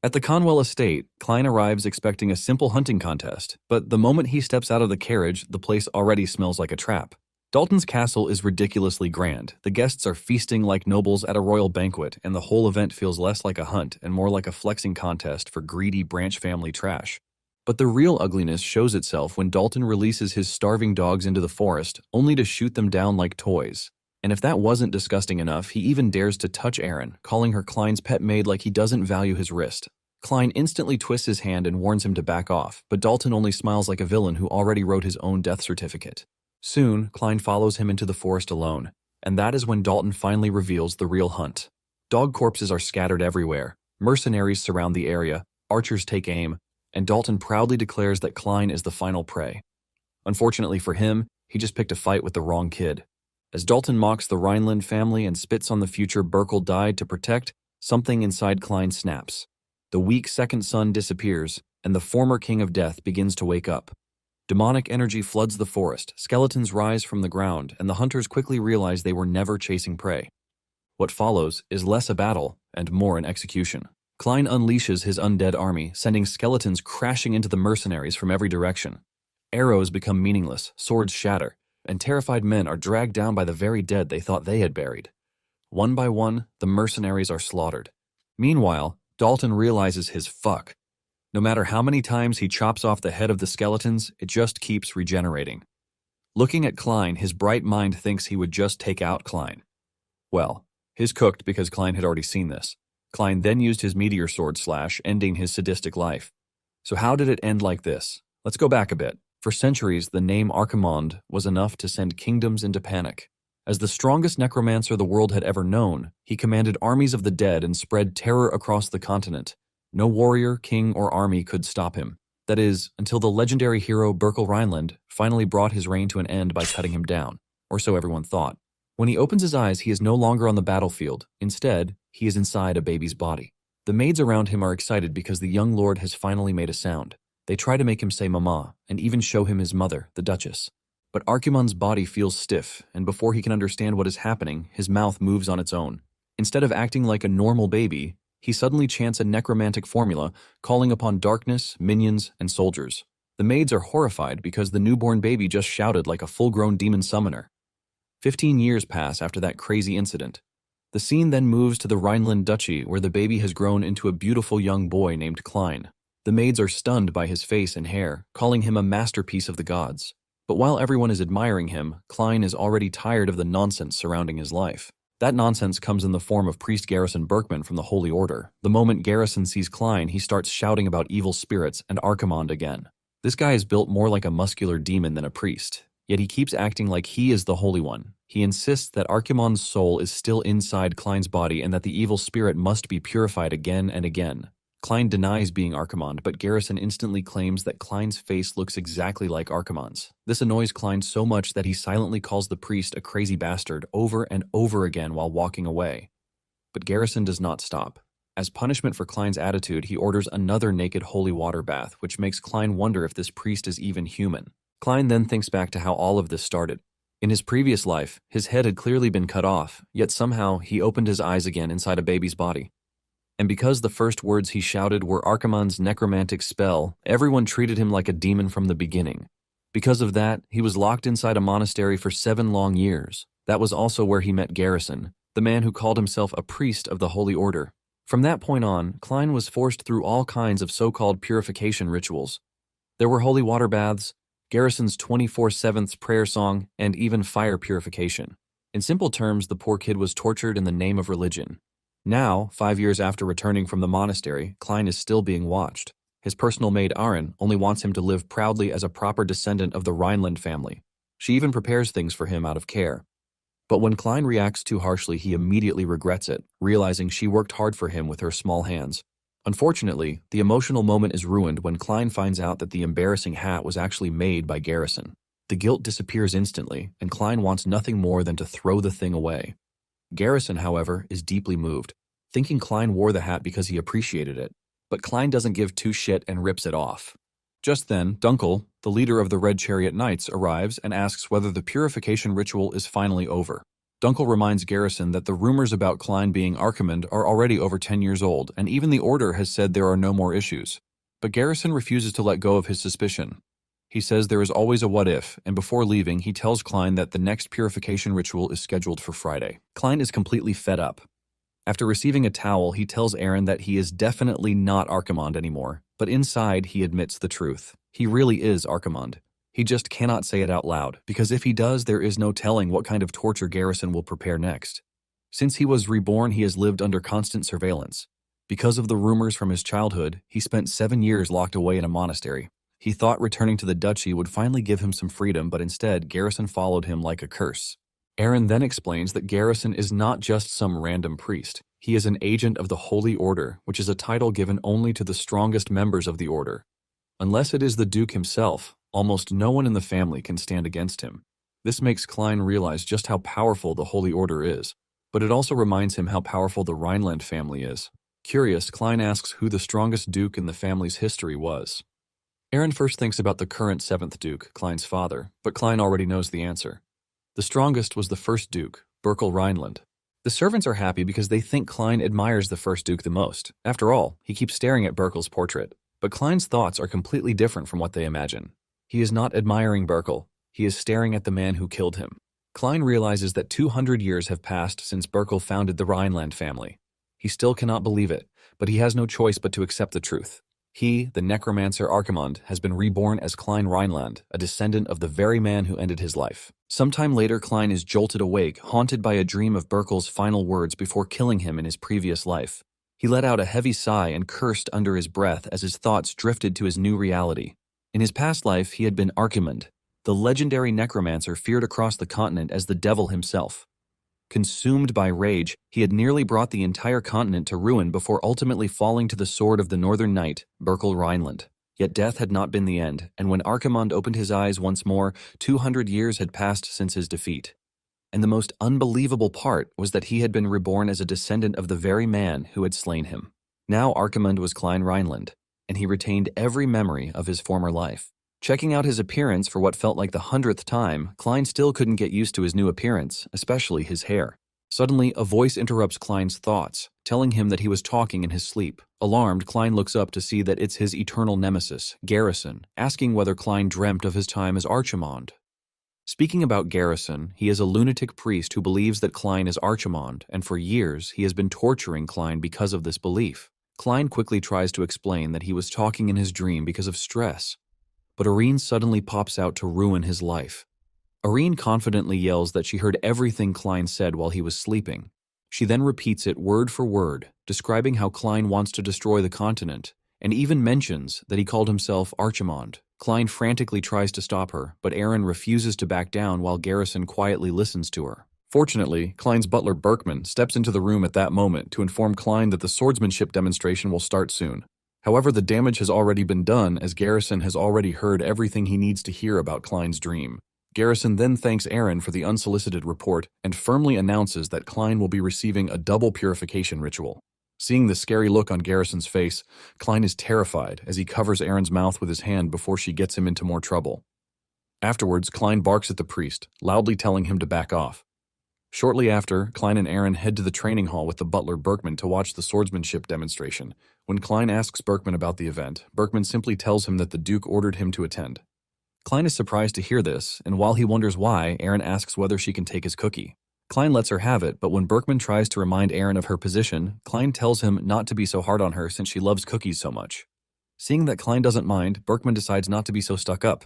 At the Conwell estate, Klein arrives expecting a simple hunting contest, but the moment he steps out of the carriage, the place already smells like a trap. Dalton's castle is ridiculously grand. The guests are feasting like nobles at a royal banquet, and the whole event feels less like a hunt and more like a flexing contest for greedy branch family trash. But the real ugliness shows itself when Dalton releases his starving dogs into the forest, only to shoot them down like toys. And if that wasn't disgusting enough, he even dares to touch Erin, calling her Klein's pet maid like he doesn't value his wrist. Klein instantly twists his hand and warns him to back off, but Dalton only smiles like a villain who already wrote his own death certificate. Soon, Klein follows him into the forest alone, and that is when Dalton finally reveals the real hunt. Dog corpses are scattered everywhere, mercenaries surround the area, archers take aim, and Dalton proudly declares that Klein is the final prey. Unfortunately for him, he just picked a fight with the wrong kid. As Dalton mocks the Rhineland family and spits on the future Burkle died to protect, something inside Klein snaps. The weak second son disappears, and the former king of death begins to wake up. Demonic energy floods the forest, skeletons rise from the ground, and the hunters quickly realize they were never chasing prey. What follows is less a battle and more an execution. Klein unleashes his undead army, sending skeletons crashing into the mercenaries from every direction. Arrows become meaningless, swords shatter, and terrified men are dragged down by the very dead they thought they had buried. One by one, the mercenaries are slaughtered. Meanwhile, Dalton realizes his fuck. No matter how many times he chops off the head of the skeletons, it just keeps regenerating. Looking at Klein, his bright mind thinks he would just take out Klein. Well, his cooked because Klein had already seen this. Klein then used his meteor sword slash, ending his sadistic life. So how did it end like this? Let's go back a bit. For centuries, the name Archimonde was enough to send kingdoms into panic. As the strongest necromancer the world had ever known, he commanded armies of the dead and spread terror across the continent. No warrior, king, or army could stop him. That is, until the legendary hero Burkle Rhineland finally brought his reign to an end by cutting him down, or so everyone thought. When he opens his eyes, he is no longer on the battlefield. Instead, he is inside a baby's body. The maids around him are excited because the young lord has finally made a sound. They try to make him say mama, and even show him his mother, the Duchess. But Archimonde's body feels stiff, and before he can understand what is happening, his mouth moves on its own. Instead of acting like a normal baby, he suddenly chants a necromantic formula, calling upon darkness, minions, and soldiers. The maids are horrified because the newborn baby just shouted like a full-grown demon summoner. 15 years pass after that crazy incident. The scene then moves to the Rhineland Duchy, where the baby has grown into a beautiful young boy named Klein. The maids are stunned by his face and hair, calling him a masterpiece of the gods. But while everyone is admiring him, Klein is already tired of the nonsense surrounding his life. That nonsense comes in the form of Priest Garrison Berkman from the Holy Order. The moment Garrison sees Klein, he starts shouting about evil spirits and Archimonde again. This guy is built more like a muscular demon than a priest, yet he keeps acting like he is the Holy One. He insists that Archimonde's soul is still inside Klein's body and that the evil spirit must be purified again and again. Klein denies being Archimonde, but Garrison instantly claims that Klein's face looks exactly like Archimonde's. This annoys Klein so much that he silently calls the priest a crazy bastard over and over again while walking away. But Garrison does not stop. As punishment for Klein's attitude, he orders another naked holy water bath, which makes Klein wonder if this priest is even human. Klein then thinks back to how all of this started. In his previous life, his head had clearly been cut off, yet somehow he opened his eyes again inside a baby's body. And because the first words he shouted were Archimonde's necromantic spell, everyone treated him like a demon from the beginning. Because of that, he was locked inside a monastery for 7 long years. That was also where he met Garrison, the man who called himself a priest of the Holy Order. From that point on, Klein was forced through all kinds of so-called purification rituals. There were holy water baths, Garrison's 24/7 prayer song, and even fire purification. In simple terms, the poor kid was tortured in the name of religion. Now, 5 years after returning from the monastery, Klein is still being watched. His personal maid Arin only wants him to live proudly as a proper descendant of the Rhineland family. She even prepares things for him out of care. But when Klein reacts too harshly, he immediately regrets it, realizing she worked hard for him with her small hands. Unfortunately, the emotional moment is ruined when Klein finds out that the embarrassing hat was actually made by Garrison. The guilt disappears instantly, and Klein wants nothing more than to throw the thing away. Garrison, however, is deeply moved, thinking Klein wore the hat because he appreciated it. But Klein doesn't give two shit and rips it off. Just then, Dunkel, the leader of the Red Chariot Knights, arrives and asks whether the purification ritual is finally over. Dunkel reminds Garrison that the rumors about Klein being Archimand are already over 10 years old, and even the Order has said there are no more issues. But Garrison refuses to let go of his suspicion. He says there is always a what-if, and before leaving, he tells Klein that the next purification ritual is scheduled for Friday. Klein is completely fed up. After receiving a towel, he tells Aaron that he is definitely not Archimand anymore, but inside he admits the truth. He really is Archimand. He just cannot say it out loud, because if he does, there is no telling what kind of torture Garrison will prepare next. Since he was reborn, he has lived under constant surveillance. Because of the rumors from his childhood, he spent 7 years locked away in a monastery. He thought returning to the duchy would finally give him some freedom, but instead, Garrison followed him like a curse. Aaron then explains that Garrison is not just some random priest. He is an agent of the Holy Order, which is a title given only to the strongest members of the Order. Unless it is the Duke himself, almost no one in the family can stand against him. This makes Klein realize just how powerful the Holy Order is, but it also reminds him how powerful the Rhineland family is. Curious, Klein asks who the strongest Duke in the family's history was. Aaron first thinks about the current 7th Duke, Klein's father, but Klein already knows the answer. The strongest was the 1st Duke, Berkel Rhineland. The servants are happy because they think Klein admires the 1st Duke the most. After all, he keeps staring at Berkel's portrait. But Klein's thoughts are completely different from what they imagine. He is not admiring Berkel. He is staring at the man who killed him. Klein realizes that 200 years have passed since Berkel founded the Rhineland family. He still cannot believe it, but he has no choice but to accept the truth. He, the Necromancer Archimand, has been reborn as Klein Rhineland, a descendant of the very man who ended his life. Sometime later, Klein is jolted awake, haunted by a dream of Berkel's final words before killing him in his previous life. He let out a heavy sigh and cursed under his breath as his thoughts drifted to his new reality. In his past life, he had been Archimand, the legendary necromancer feared across the continent as the devil himself. Consumed by rage, he had nearly brought the entire continent to ruin before ultimately falling to the sword of the Northern Knight, Berkel Rhineland. Yet death had not been the end, and when Archimand opened his eyes once more, 200 years had passed since his defeat. And the most unbelievable part was that he had been reborn as a descendant of the very man who had slain him. Now Archimand was Klein Rhineland, and he retained every memory of his former life. Checking out his appearance for what felt like the 100th time, Klein still couldn't get used to his new appearance, especially his hair. Suddenly, a voice interrupts Klein's thoughts, telling him that he was talking in his sleep. Alarmed, Klein looks up to see that it's his eternal nemesis, Garrison, asking whether Klein dreamt of his time as Archimand. Speaking about Garrison, he is a lunatic priest who believes that Klein is Archimand, and for years he has been torturing Klein because of this belief. Klein quickly tries to explain that he was talking in his dream because of stress. But Irene suddenly pops out to ruin his life. Irene confidently yells that she heard everything Klein said while he was sleeping. She then repeats it word for word, describing how Klein wants to destroy the continent, and even mentions that he called himself Archimand. Klein frantically tries to stop her, but Aaron refuses to back down while Garrison quietly listens to her. Fortunately, Klein's butler Berkman steps into the room at that moment to inform Klein that the swordsmanship demonstration will start soon. However, the damage has already been done as Garrison has already heard everything he needs to hear about Klein's dream. Garrison then thanks Aaron for the unsolicited report and firmly announces that Klein will be receiving a double purification ritual. Seeing the scary look on Garrison's face, Klein is terrified as he covers Aaron's mouth with his hand before she gets him into more trouble. Afterwards, Klein barks at the priest, loudly telling him to back off. Shortly after, Klein and Aaron head to the training hall with the butler Berkman to watch the swordsmanship demonstration. When Klein asks Berkman about the event, Berkman simply tells him that the Duke ordered him to attend. Klein is surprised to hear this, and while he wonders why, Aaron asks whether she can take his cookie. Klein lets her have it, but when Berkman tries to remind Aaron of her position, Klein tells him not to be so hard on her since she loves cookies so much. Seeing that Klein doesn't mind, Berkman decides not to be so stuck up.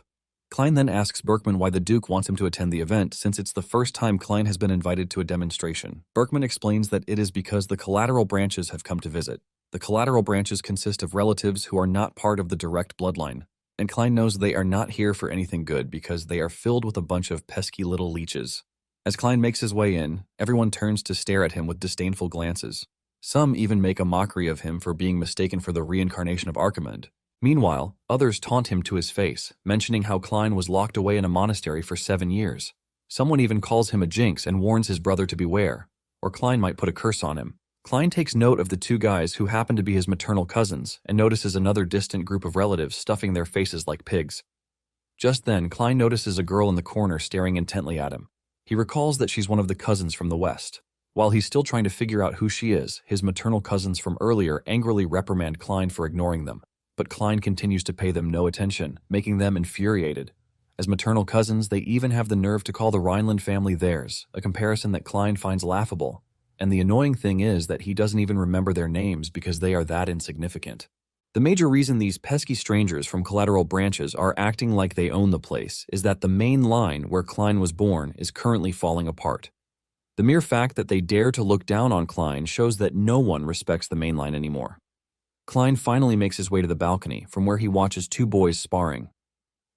Klein then asks Berkman why the Duke wants him to attend the event since it's the first time Klein has been invited to a demonstration. Berkman explains that it is because the collateral branches have come to visit. The collateral branches consist of relatives who are not part of the direct bloodline, and Klein knows they are not here for anything good because they are filled with a bunch of pesky little leeches. As Klein makes his way in, everyone turns to stare at him with disdainful glances. Some even make a mockery of him for being mistaken for the reincarnation of Archimand. Meanwhile, others taunt him to his face, mentioning how Klein was locked away in a monastery for 7 years. Someone even calls him a jinx and warns his brother to beware, or Klein might put a curse on him. Klein takes note of the two guys who happen to be his maternal cousins and notices another distant group of relatives stuffing their faces like pigs. Just then, Klein notices a girl in the corner staring intently at him. He recalls that she's one of the cousins from the West. While he's still trying to figure out who she is, his maternal cousins from earlier angrily reprimand Klein for ignoring them. But Klein continues to pay them no attention, making them infuriated. As maternal cousins, they even have the nerve to call the Rhineland family theirs, a comparison that Klein finds laughable. And the annoying thing is that he doesn't even remember their names because they are that insignificant. The major reason these pesky strangers from collateral branches are acting like they own the place is that the main line where Klein was born is currently falling apart. The mere fact that they dare to look down on Klein shows that no one respects the main line anymore. Klein finally makes his way to the balcony, from where he watches two boys sparring.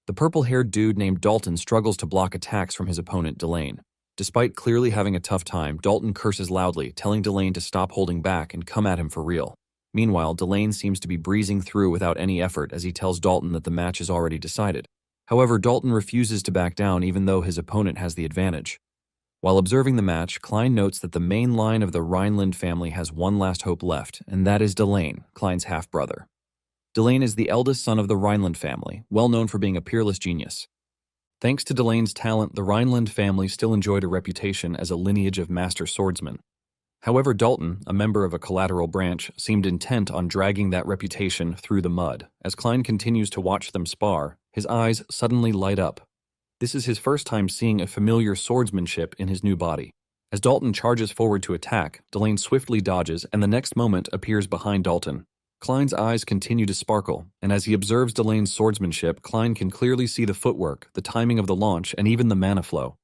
The purple-haired dude named Dalton struggles to block attacks from his opponent, Delane. Despite clearly having a tough time, Dalton curses loudly, telling Delane to stop holding back and come at him for real. Meanwhile, Delane seems to be breezing through without any effort as he tells Dalton that the match is already decided. However, Dalton refuses to back down even though his opponent has the advantage. While observing the match, Klein notes that the main line of the Rhineland family has one last hope left, and that is Delane, Klein's half-brother. Delane is the eldest son of the Rhineland family, well known for being a peerless genius. Thanks to Delane's talent, the Rhineland family still enjoyed a reputation as a lineage of master swordsmen. However, Dalton, a member of a collateral branch, seemed intent on dragging that reputation through the mud. As Klein continues to watch them spar, his eyes suddenly light up. This is his first time seeing a familiar swordsmanship in his new body. As Dalton charges forward to attack, Delane swiftly dodges and the next moment appears behind Dalton. Klein's eyes continue to sparkle, and as he observes Delane's swordsmanship, Klein can clearly see the footwork, the timing of the launch, and even the mana flow.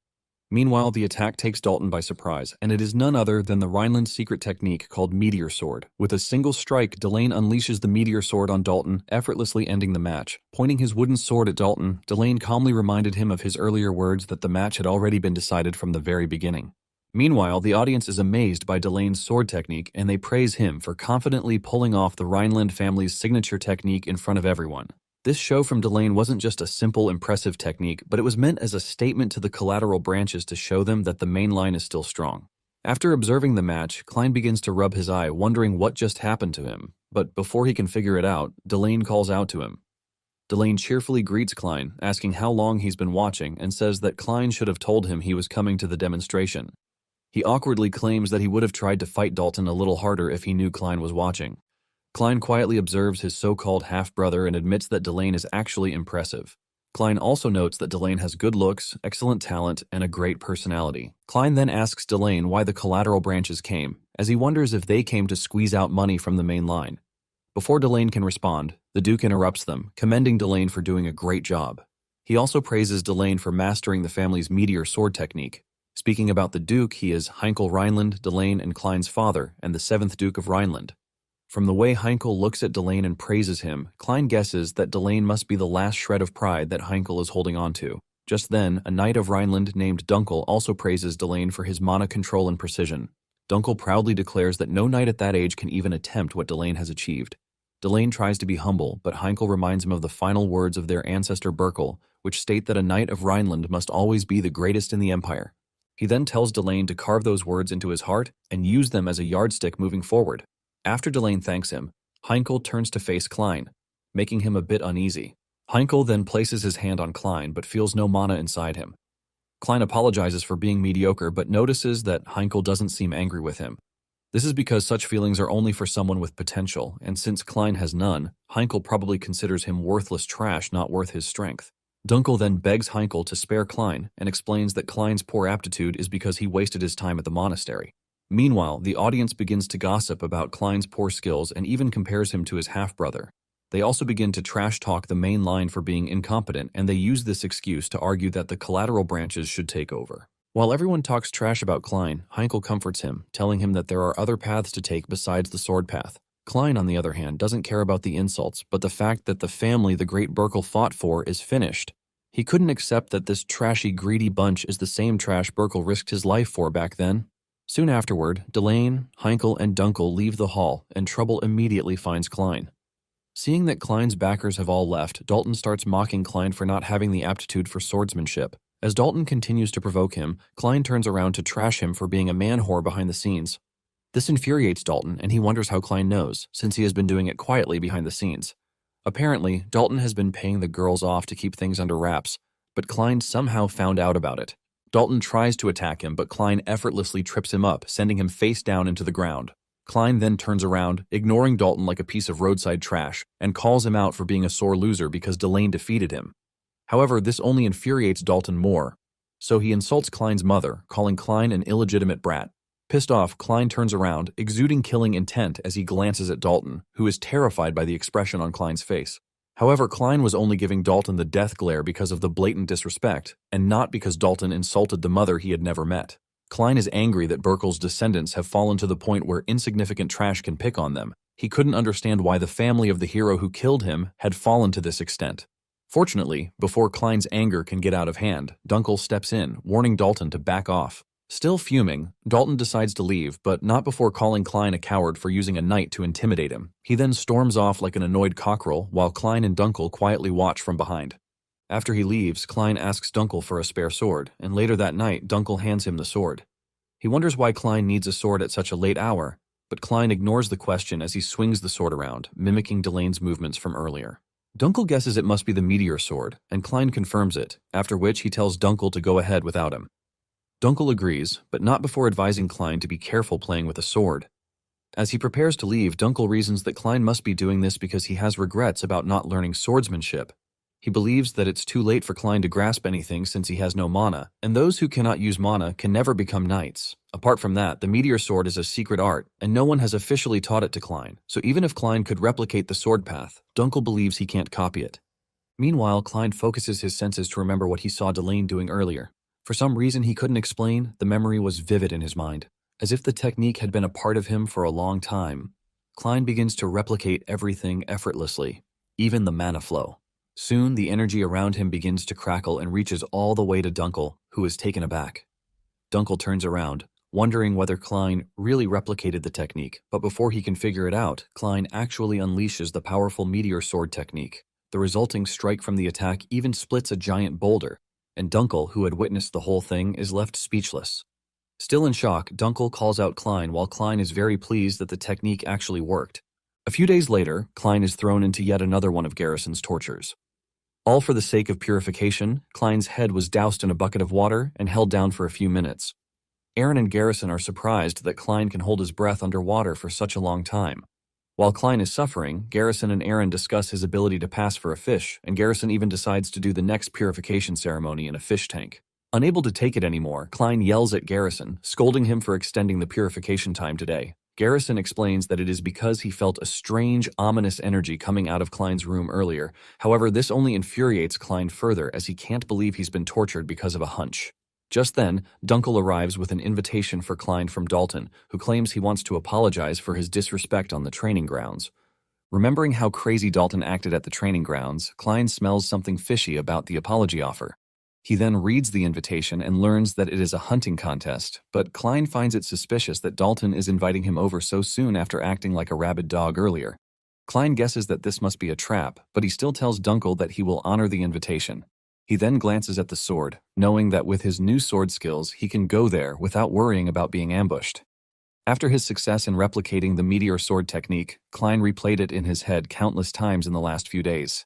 Meanwhile, the attack takes Dalton by surprise, and it is none other than the Rhineland secret technique called Meteor Sword. With a single strike, Delane unleashes the Meteor Sword on Dalton, effortlessly ending the match. Pointing his wooden sword at Dalton, Delane calmly reminded him of his earlier words that the match had already been decided from the very beginning. Meanwhile, the audience is amazed by Delane's sword technique, and they praise him for confidently pulling off the Rhineland family's signature technique in front of everyone. This show from Delane wasn't just a simple, impressive technique, but it was meant as a statement to the collateral branches to show them that the main line is still strong. After observing the match, Klein begins to rub his eye, wondering what just happened to him. But before he can figure it out, Delane calls out to him. Delane cheerfully greets Klein, asking how long he's been watching, and says that Klein should have told him he was coming to the demonstration. He awkwardly claims that he would have tried to fight Dalton a little harder if he knew Klein was watching. Klein quietly observes his so-called half-brother and admits that Delane is actually impressive. Klein also notes that Delane has good looks, excellent talent, and a great personality. Klein then asks Delane why the collateral branches came, as he wonders if they came to squeeze out money from the main line. Before Delane can respond, the Duke interrupts them, commending Delane for doing a great job. He also praises Delane for mastering the family's meteor sword technique. Speaking about the Duke, he is Heinkel Rhineland, Delane, and Klein's father, and the 7th Duke of Rhineland. From the way Heinkel looks at Delane and praises him, Klein guesses that Delane must be the last shred of pride that Heinkel is holding on to. Just then, a knight of Rhineland named Dunkel also praises Delane for his mana control and precision. Dunkel proudly declares that no knight at that age can even attempt what Delane has achieved. Delane tries to be humble, but Heinkel reminds him of the final words of their ancestor Berkel, which state that a knight of Rhineland must always be the greatest in the empire. He then tells Delane to carve those words into his heart and use them as a yardstick moving forward. After Delane thanks him, Heinkel turns to face Klein, making him a bit uneasy. Heinkel then places his hand on Klein but feels no mana inside him. Klein apologizes for being mediocre but notices that Heinkel doesn't seem angry with him. This is because such feelings are only for someone with potential, and since Klein has none, Heinkel probably considers him worthless trash not worth his strength. Dunkel then begs Heinkel to spare Klein and explains that Klein's poor aptitude is because he wasted his time at the monastery. Meanwhile, the audience begins to gossip about Klein's poor skills and even compares him to his half-brother. They also begin to trash-talk the main line for being incompetent, and they use this excuse to argue that the collateral branches should take over. While everyone talks trash about Klein, Heinkel comforts him, telling him that there are other paths to take besides the sword path. Klein, on the other hand, doesn't care about the insults, but the fact that the family the great Berkel fought for is finished. He couldn't accept that this trashy, greedy bunch is the same trash Berkel risked his life for back then. Soon afterward, Delane, Heinkel, and Dunkel leave the hall, and trouble immediately finds Klein. Seeing that Klein's backers have all left, Dalton starts mocking Klein for not having the aptitude for swordsmanship. As Dalton continues to provoke him, Klein turns around to trash him for being a man-whore behind the scenes. This infuriates Dalton, and he wonders how Klein knows, since he has been doing it quietly behind the scenes. Apparently, Dalton has been paying the girls off to keep things under wraps, but Klein somehow found out about it. Dalton tries to attack him, but Klein effortlessly trips him up, sending him face down into the ground. Klein then turns around, ignoring Dalton like a piece of roadside trash, and calls him out for being a sore loser because Delane defeated him. However, this only infuriates Dalton more, so he insults Klein's mother, calling Klein an illegitimate brat. Pissed off, Klein turns around, exuding killing intent as he glances at Dalton, who is terrified by the expression on Klein's face. However, Klein was only giving Dalton the death glare because of the blatant disrespect, and not because Dalton insulted the mother he had never met. Klein is angry that Burkle's descendants have fallen to the point where insignificant trash can pick on them. He couldn't understand why the family of the hero who killed him had fallen to this extent. Fortunately, before Klein's anger can get out of hand, Dunkel steps in, warning Dalton to back off. Still fuming, Dalton decides to leave, but not before calling Klein a coward for using a knight to intimidate him. He then storms off like an annoyed cockerel, while Klein and Dunkel quietly watch from behind. After he leaves, Klein asks Dunkel for a spare sword, and later that night, Dunkel hands him the sword. He wonders why Klein needs a sword at such a late hour, but Klein ignores the question as he swings the sword around, mimicking Delane's movements from earlier. Dunkel guesses it must be the meteor sword, and Klein confirms it, after which he tells Dunkel to go ahead without him. Dunkel agrees, but not before advising Klein to be careful playing with a sword. As he prepares to leave, Dunkel reasons that Klein must be doing this because he has regrets about not learning swordsmanship. He believes that it's too late for Klein to grasp anything since he has no mana, and those who cannot use mana can never become knights. Apart from that, the meteor sword is a secret art, and no one has officially taught it to Klein, so even if Klein could replicate the sword path, Dunkel believes he can't copy it. Meanwhile, Klein focuses his senses to remember what he saw Delane doing earlier. For some reason he couldn't explain, the memory was vivid in his mind. As if the technique had been a part of him for a long time, Klein begins to replicate everything effortlessly, even the mana flow. Soon, the energy around him begins to crackle and reaches all the way to Dunkel, who is taken aback. Dunkel turns around, wondering whether Klein really replicated the technique, but before he can figure it out, Klein actually unleashes the powerful meteor sword technique. The resulting strike from the attack even splits a giant boulder, and Dunkel, who had witnessed the whole thing, is left speechless. Still in shock, Dunkel calls out Klein while Klein is very pleased that the technique actually worked. A few days later, Klein is thrown into yet another one of Garrison's tortures. All for the sake of purification, Klein's head was doused in a bucket of water and held down for a few minutes. Aaron and Garrison are surprised that Klein can hold his breath underwater for such a long time. While Klein is suffering, Garrison and Aaron discuss his ability to pass for a fish, and Garrison even decides to do the next purification ceremony in a fish tank. Unable to take it anymore, Klein yells at Garrison, scolding him for extending the purification time today. Garrison explains that it is because he felt a strange, ominous energy coming out of Klein's room earlier. However, this only infuriates Klein further as he can't believe he's been tortured because of a hunch. Just then, Dunkel arrives with an invitation for Klein from Dalton, who claims he wants to apologize for his disrespect on the training grounds. Remembering how crazy Dalton acted at the training grounds, Klein smells something fishy about the apology offer. He then reads the invitation and learns that it is a hunting contest, but Klein finds it suspicious that Dalton is inviting him over so soon after acting like a rabid dog earlier. Klein guesses that this must be a trap, but he still tells Dunkel that he will honor the invitation. He then glances at the sword, knowing that with his new sword skills, he can go there without worrying about being ambushed. After his success in replicating the meteor sword technique, Klein replayed it in his head countless times in the last few days.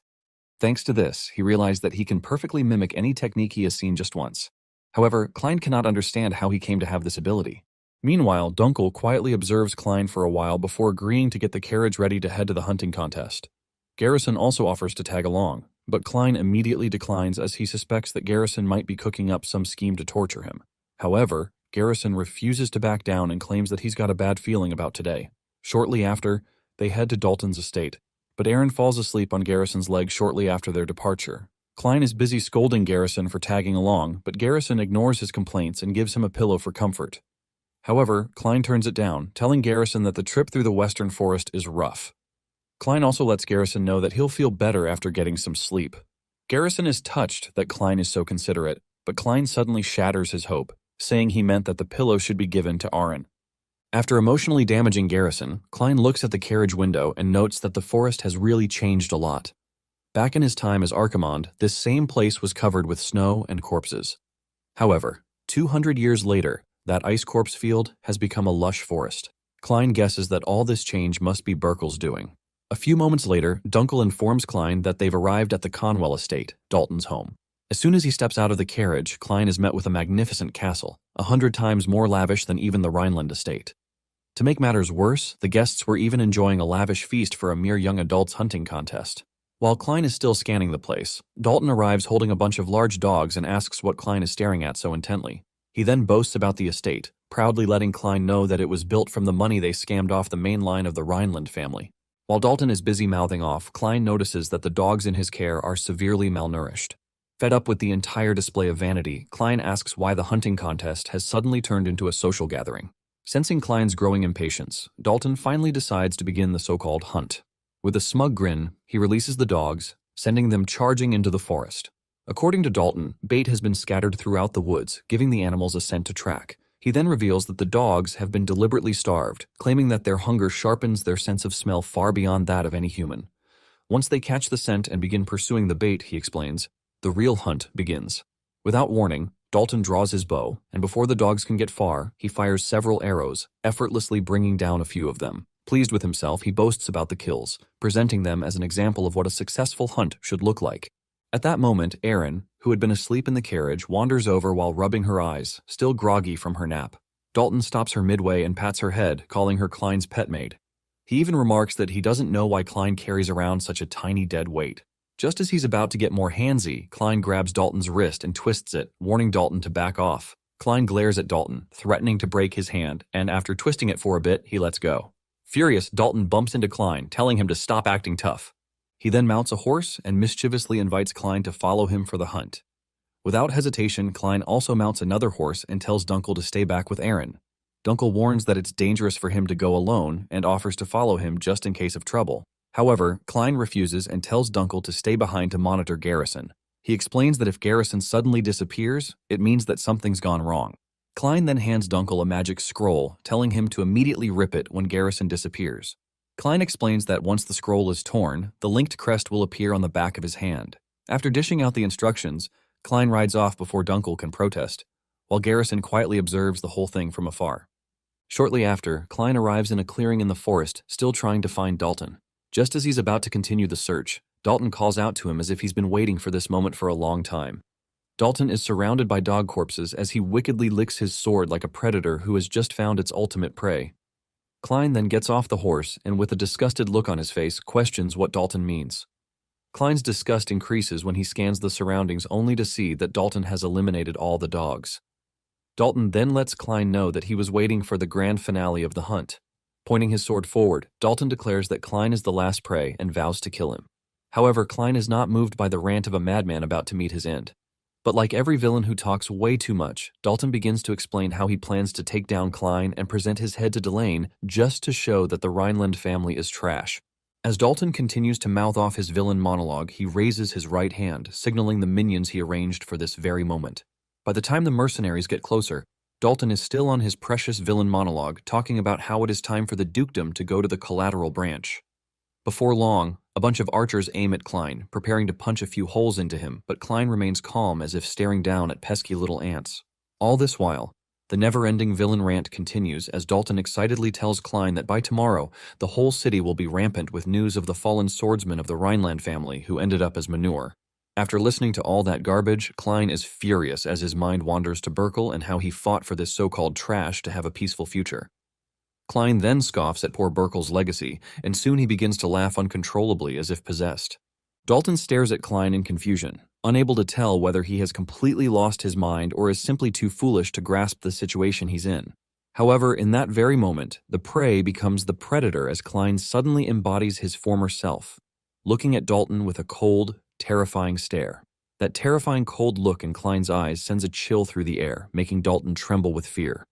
Thanks to this, he realized that he can perfectly mimic any technique he has seen just once. However, Klein cannot understand how he came to have this ability. Meanwhile, Dunkel quietly observes Klein for a while before agreeing to get the carriage ready to head to the hunting contest. Garrison also offers to tag along, but Klein immediately declines as he suspects that Garrison might be cooking up some scheme to torture him. However, Garrison refuses to back down and claims that he's got a bad feeling about today. Shortly after, they head to Dalton's estate, but Aaron falls asleep on Garrison's leg shortly after their departure. Klein is busy scolding Garrison for tagging along, but Garrison ignores his complaints and gives him a pillow for comfort. However, Klein turns it down, telling Garrison that the trip through the western forest is rough. Klein also lets Garrison know that he'll feel better after getting some sleep. Garrison is touched that Klein is so considerate, but Klein suddenly shatters his hope, saying he meant that the pillow should be given to Aaron. After emotionally damaging Garrison, Klein looks at the carriage window and notes that the forest has really changed a lot. Back in his time as Archimond, this same place was covered with snow and corpses. However, 200 years later, that ice corpse field has become a lush forest. Klein guesses that all this change must be Burkle's doing. A few moments later, Dunkel informs Klein that they've arrived at the Conwell estate, Dalton's home. As soon as he steps out of the carriage, Klein is met with a magnificent castle, 100 times more lavish than even the Rhineland estate. To make matters worse, the guests were even enjoying a lavish feast for a mere young adult's hunting contest. While Klein is still scanning the place, Dalton arrives holding a bunch of large dogs and asks what Klein is staring at so intently. He then boasts about the estate, proudly letting Klein know that it was built from the money they scammed off the main line of the Rhineland family. While Dalton is busy mouthing off, Klein notices that the dogs in his care are severely malnourished. Fed up with the entire display of vanity, Klein asks why the hunting contest has suddenly turned into a social gathering. Sensing Klein's growing impatience, Dalton finally decides to begin the so-called hunt. With a smug grin, he releases the dogs, sending them charging into the forest. According to Dalton, bait has been scattered throughout the woods, giving the animals a scent to track. He then reveals that the dogs have been deliberately starved, claiming that their hunger sharpens their sense of smell far beyond that of any human. Once they catch the scent and begin pursuing the bait, he explains, the real hunt begins. Without warning, Dalton draws his bow, and before the dogs can get far, he fires several arrows, effortlessly bringing down a few of them. Pleased with himself, he boasts about the kills, presenting them as an example of what a successful hunt should look like. At that moment, Erin, who had been asleep in the carriage, wanders over while rubbing her eyes, still groggy from her nap. Dalton stops her midway and pats her head, calling her Klein's pet maid. He even remarks that he doesn't know why Klein carries around such a tiny dead weight. Just as he's about to get more handsy, Klein grabs Dalton's wrist and twists it, warning Dalton to back off. Klein glares at Dalton, threatening to break his hand, and after twisting it for a bit, he lets go. Furious, Dalton bumps into Klein, telling him to stop acting tough. He then mounts a horse and mischievously invites Klein to follow him for the hunt. Without hesitation, Klein also mounts another horse and tells Dunkel to stay back with Erin. Dunkel warns that it's dangerous for him to go alone and offers to follow him just in case of trouble. However, Klein refuses and tells Dunkel to stay behind to monitor Garrison. He explains that if Garrison suddenly disappears, it means that something's gone wrong. Klein then hands Dunkel a magic scroll, telling him to immediately rip it when Garrison disappears. Klein explains that once the scroll is torn, the linked crest will appear on the back of his hand. After dishing out the instructions, Klein rides off before Dunkel can protest, while Garrison quietly observes the whole thing from afar. Shortly after, Klein arrives in a clearing in the forest, still trying to find Dalton. Just as he's about to continue the search, Dalton calls out to him as if he's been waiting for this moment for a long time. Dalton is surrounded by dog corpses as he wickedly licks his sword like a predator who has just found its ultimate prey. Klein then gets off the horse and, with a disgusted look on his face, questions what Dalton means. Klein's disgust increases when he scans the surroundings only to see that Dalton has eliminated all the dogs. Dalton then lets Klein know that he was waiting for the grand finale of the hunt. Pointing his sword forward, Dalton declares that Klein is the last prey and vows to kill him. However, Klein is not moved by the rant of a madman about to meet his end. But like every villain who talks way too much, Dalton begins to explain how he plans to take down Klein and present his head to Delane just to show that the Rhineland family is trash. As Dalton continues to mouth off his villain monologue, he raises his right hand, signaling the minions he arranged for this very moment. By the time the mercenaries get closer, Dalton is still on his precious villain monologue, talking about how it is time for the dukedom to go to the collateral branch. Before long, a bunch of archers aim at Klein, preparing to punch a few holes into him, but Klein remains calm as if staring down at pesky little ants. All this while, the never-ending villain rant continues as Dalton excitedly tells Klein that by tomorrow, the whole city will be rampant with news of the fallen swordsman of the Rhineland family who ended up as manure. After listening to all that garbage, Klein is furious as his mind wanders to Burkle and how he fought for this so-called trash to have a peaceful future. Klein then scoffs at poor Burkle's legacy, and soon he begins to laugh uncontrollably as if possessed. Dalton stares at Klein in confusion, unable to tell whether he has completely lost his mind or is simply too foolish to grasp the situation he's in. However, in that very moment, the prey becomes the predator as Klein suddenly embodies his former self, looking at Dalton with a cold, terrifying stare. That terrifying cold look in Klein's eyes sends a chill through the air, making Dalton tremble with fear.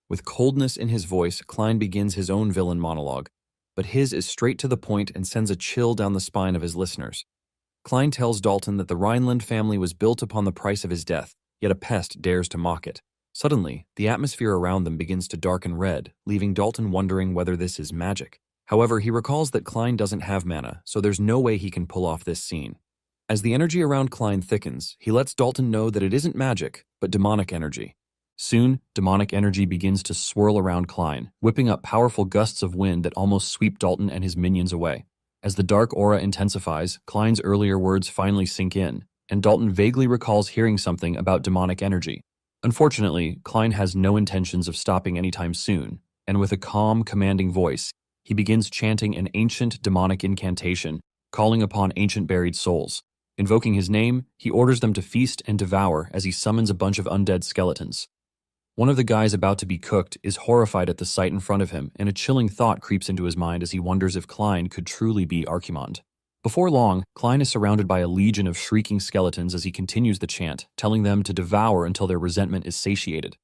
With coldness in his voice, Klein begins his own villain monologue, but his is straight to the point and sends a chill down the spine of his listeners. Klein tells Dalton that the Rhineland family was built upon the price of his death, yet a pest dares to mock it. Suddenly, the atmosphere around them begins to darken red, leaving Dalton wondering whether this is magic. However, he recalls that Klein doesn't have mana, so there's no way he can pull off this scene. As the energy around Klein thickens, he lets Dalton know that it isn't magic, but demonic energy. Soon, demonic energy begins to swirl around Klein, whipping up powerful gusts of wind that almost sweep Dalton and his minions away. As the dark aura intensifies, Klein's earlier words finally sink in. and Dalton vaguely recalls hearing something about demonic energy. Unfortunately, Klein has no intentions of stopping anytime soon, and with a calm, commanding voice, he begins chanting an ancient demonic incantation, calling upon ancient buried souls. Invoking his name, he orders them to feast and devour as he summons a bunch of undead skeletons. One of the guys about to be cooked is horrified at the sight in front of him, and a chilling thought creeps into his mind as he wonders if Klein could truly be Archimond. Before long, Klein is surrounded by a legion of shrieking skeletons as he continues the chant, telling them to devour until their resentment is satiated.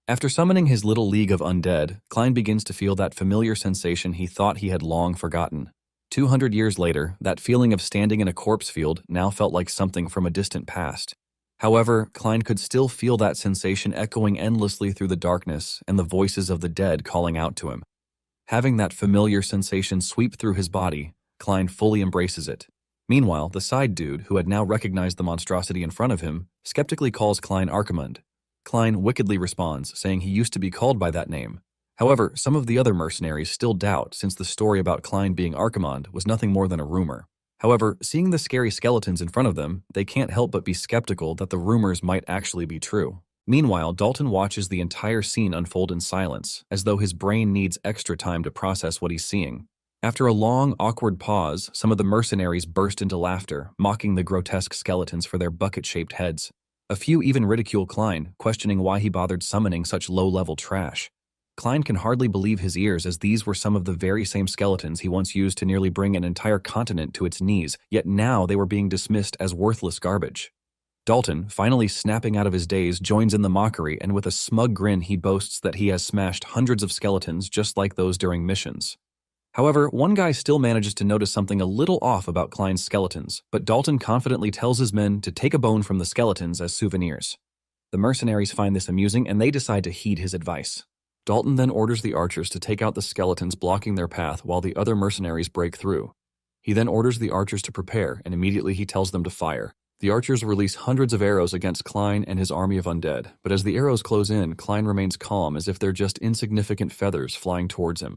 After summoning his little league of undead, Klein begins to feel that familiar sensation he thought he had long forgotten. 200 years later, that feeling of standing in a corpse field now felt like something from a distant past. However, Klein could still feel that sensation echoing endlessly through the darkness and the voices of the dead calling out to him. Having that familiar sensation sweep through his body, Klein fully embraces it. Meanwhile, the side dude, who had now recognized the monstrosity in front of him, skeptically calls Klein Archimond. Klein wickedly responds, saying he used to be called by that name. However, some of the other mercenaries still doubt, since the story about Klein being Archimond was nothing more than a rumor. However, seeing the scary skeletons in front of them, they can't help but be skeptical that the rumors might actually be true. Meanwhile, Dalton watches the entire scene unfold in silence, as though his brain needs extra time to process what he's seeing. After a long, awkward pause, some of the mercenaries burst into laughter, mocking the grotesque skeletons for their bucket-shaped heads. A few even ridicule Klein, questioning why he bothered summoning such low-level trash. Klein can hardly believe his ears, as these were some of the very same skeletons he once used to nearly bring an entire continent to its knees, yet now they were being dismissed as worthless garbage. Dalton, finally snapping out of his daze, joins in the mockery, and with a smug grin he boasts that he has smashed hundreds of skeletons just like those during missions. However, one guy still manages to notice something a little off about Klein's skeletons, but Dalton confidently tells his men to take a bone from the skeletons as souvenirs. The mercenaries find this amusing, and they decide to heed his advice. Dalton then orders the archers to take out the skeletons blocking their path while the other mercenaries break through. He then orders the archers to prepare, and immediately he tells them to fire. The archers release hundreds of arrows against Klein and his army of undead, but as the arrows close in, Klein remains calm as if they're just insignificant feathers flying towards him.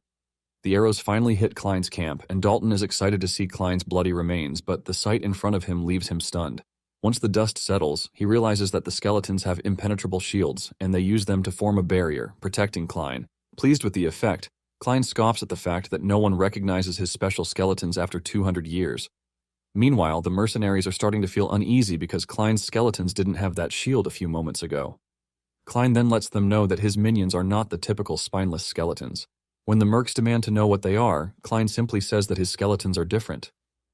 The arrows finally hit Klein's camp, and Dalton is excited to see Klein's bloody remains, but the sight in front of him leaves him stunned. Once the dust settles, he realizes that the skeletons have impenetrable shields, and they use them to form a barrier, protecting Klein. Pleased with the effect, Klein scoffs at the fact that no one recognizes his special skeletons after 200 years. Meanwhile, the mercenaries are starting to feel uneasy because Klein's skeletons didn't have that shield a few moments ago. Klein then lets them know that his minions are not the typical spineless skeletons. When the mercs demand to know what they are, Klein simply says that his skeletons are different.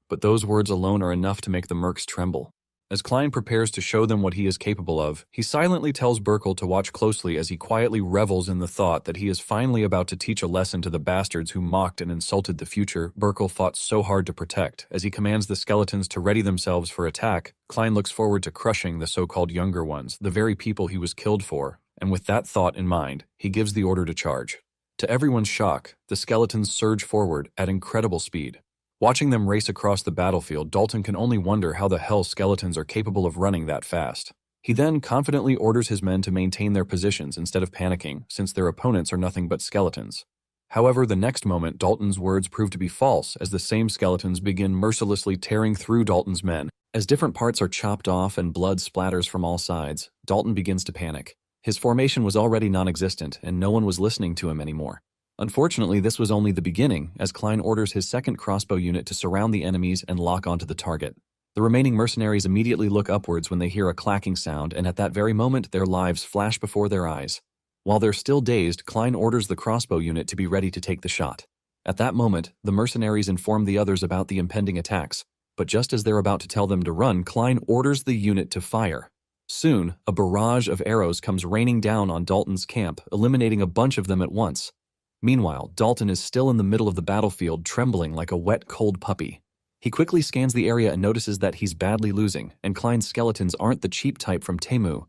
But those words alone are enough to make the mercs tremble. As Klein prepares to show them what he is capable of, he silently tells Burkle to watch closely as he quietly revels in the thought that he is finally about to teach a lesson to the bastards who mocked and insulted the future Burkle fought so hard to protect. As he commands the skeletons to ready themselves for attack, Klein looks forward to crushing the so-called younger ones, the very people he was killed for, and with that thought in mind, he gives the order to charge. To everyone's shock, the skeletons surge forward at incredible speed. Watching them race across the battlefield, Dalton can only wonder how the hell skeletons are capable of running that fast. He then confidently orders his men to maintain their positions instead of panicking, since their opponents are nothing but skeletons. However, the next moment, Dalton's words prove to be false as the same skeletons begin mercilessly tearing through Dalton's men. As different parts are chopped off and blood splatters from all sides, Dalton begins to panic. His formation was already non-existent, and no one was listening to him anymore. Unfortunately, this was only the beginning, as Klein orders his second crossbow unit to surround the enemies and lock onto the target. The remaining mercenaries immediately look upwards when they hear a clacking sound, and at that very moment, their lives flash before their eyes. While they're still dazed, Klein orders the crossbow unit to be ready to take the shot. At that moment, the mercenaries inform the others about the impending attacks, but just as they're about to tell them to run, Klein orders the unit to fire. Soon, a barrage of arrows comes raining down on Dalton's camp, eliminating a bunch of them at once. Meanwhile, Dalton is still in the middle of the battlefield, trembling like a wet, cold puppy. He quickly scans the area and notices that he's badly losing, and Klein's skeletons aren't the cheap type from Temu.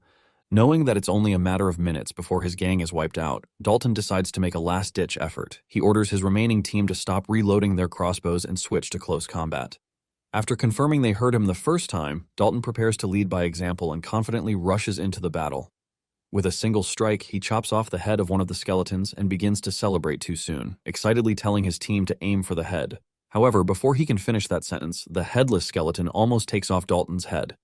Knowing that it's only a matter of minutes before his gang is wiped out, Dalton decides to make a last-ditch effort. He orders his remaining team to stop reloading their crossbows and switch to close combat. After confirming they heard him the first time, Dalton prepares to lead by example and confidently rushes into the battle. With a single strike, he chops off the head of one of the skeletons and begins to celebrate too soon, excitedly telling his team to aim for the head. However, before he can finish that sentence, the headless skeleton almost takes off Dalton's head.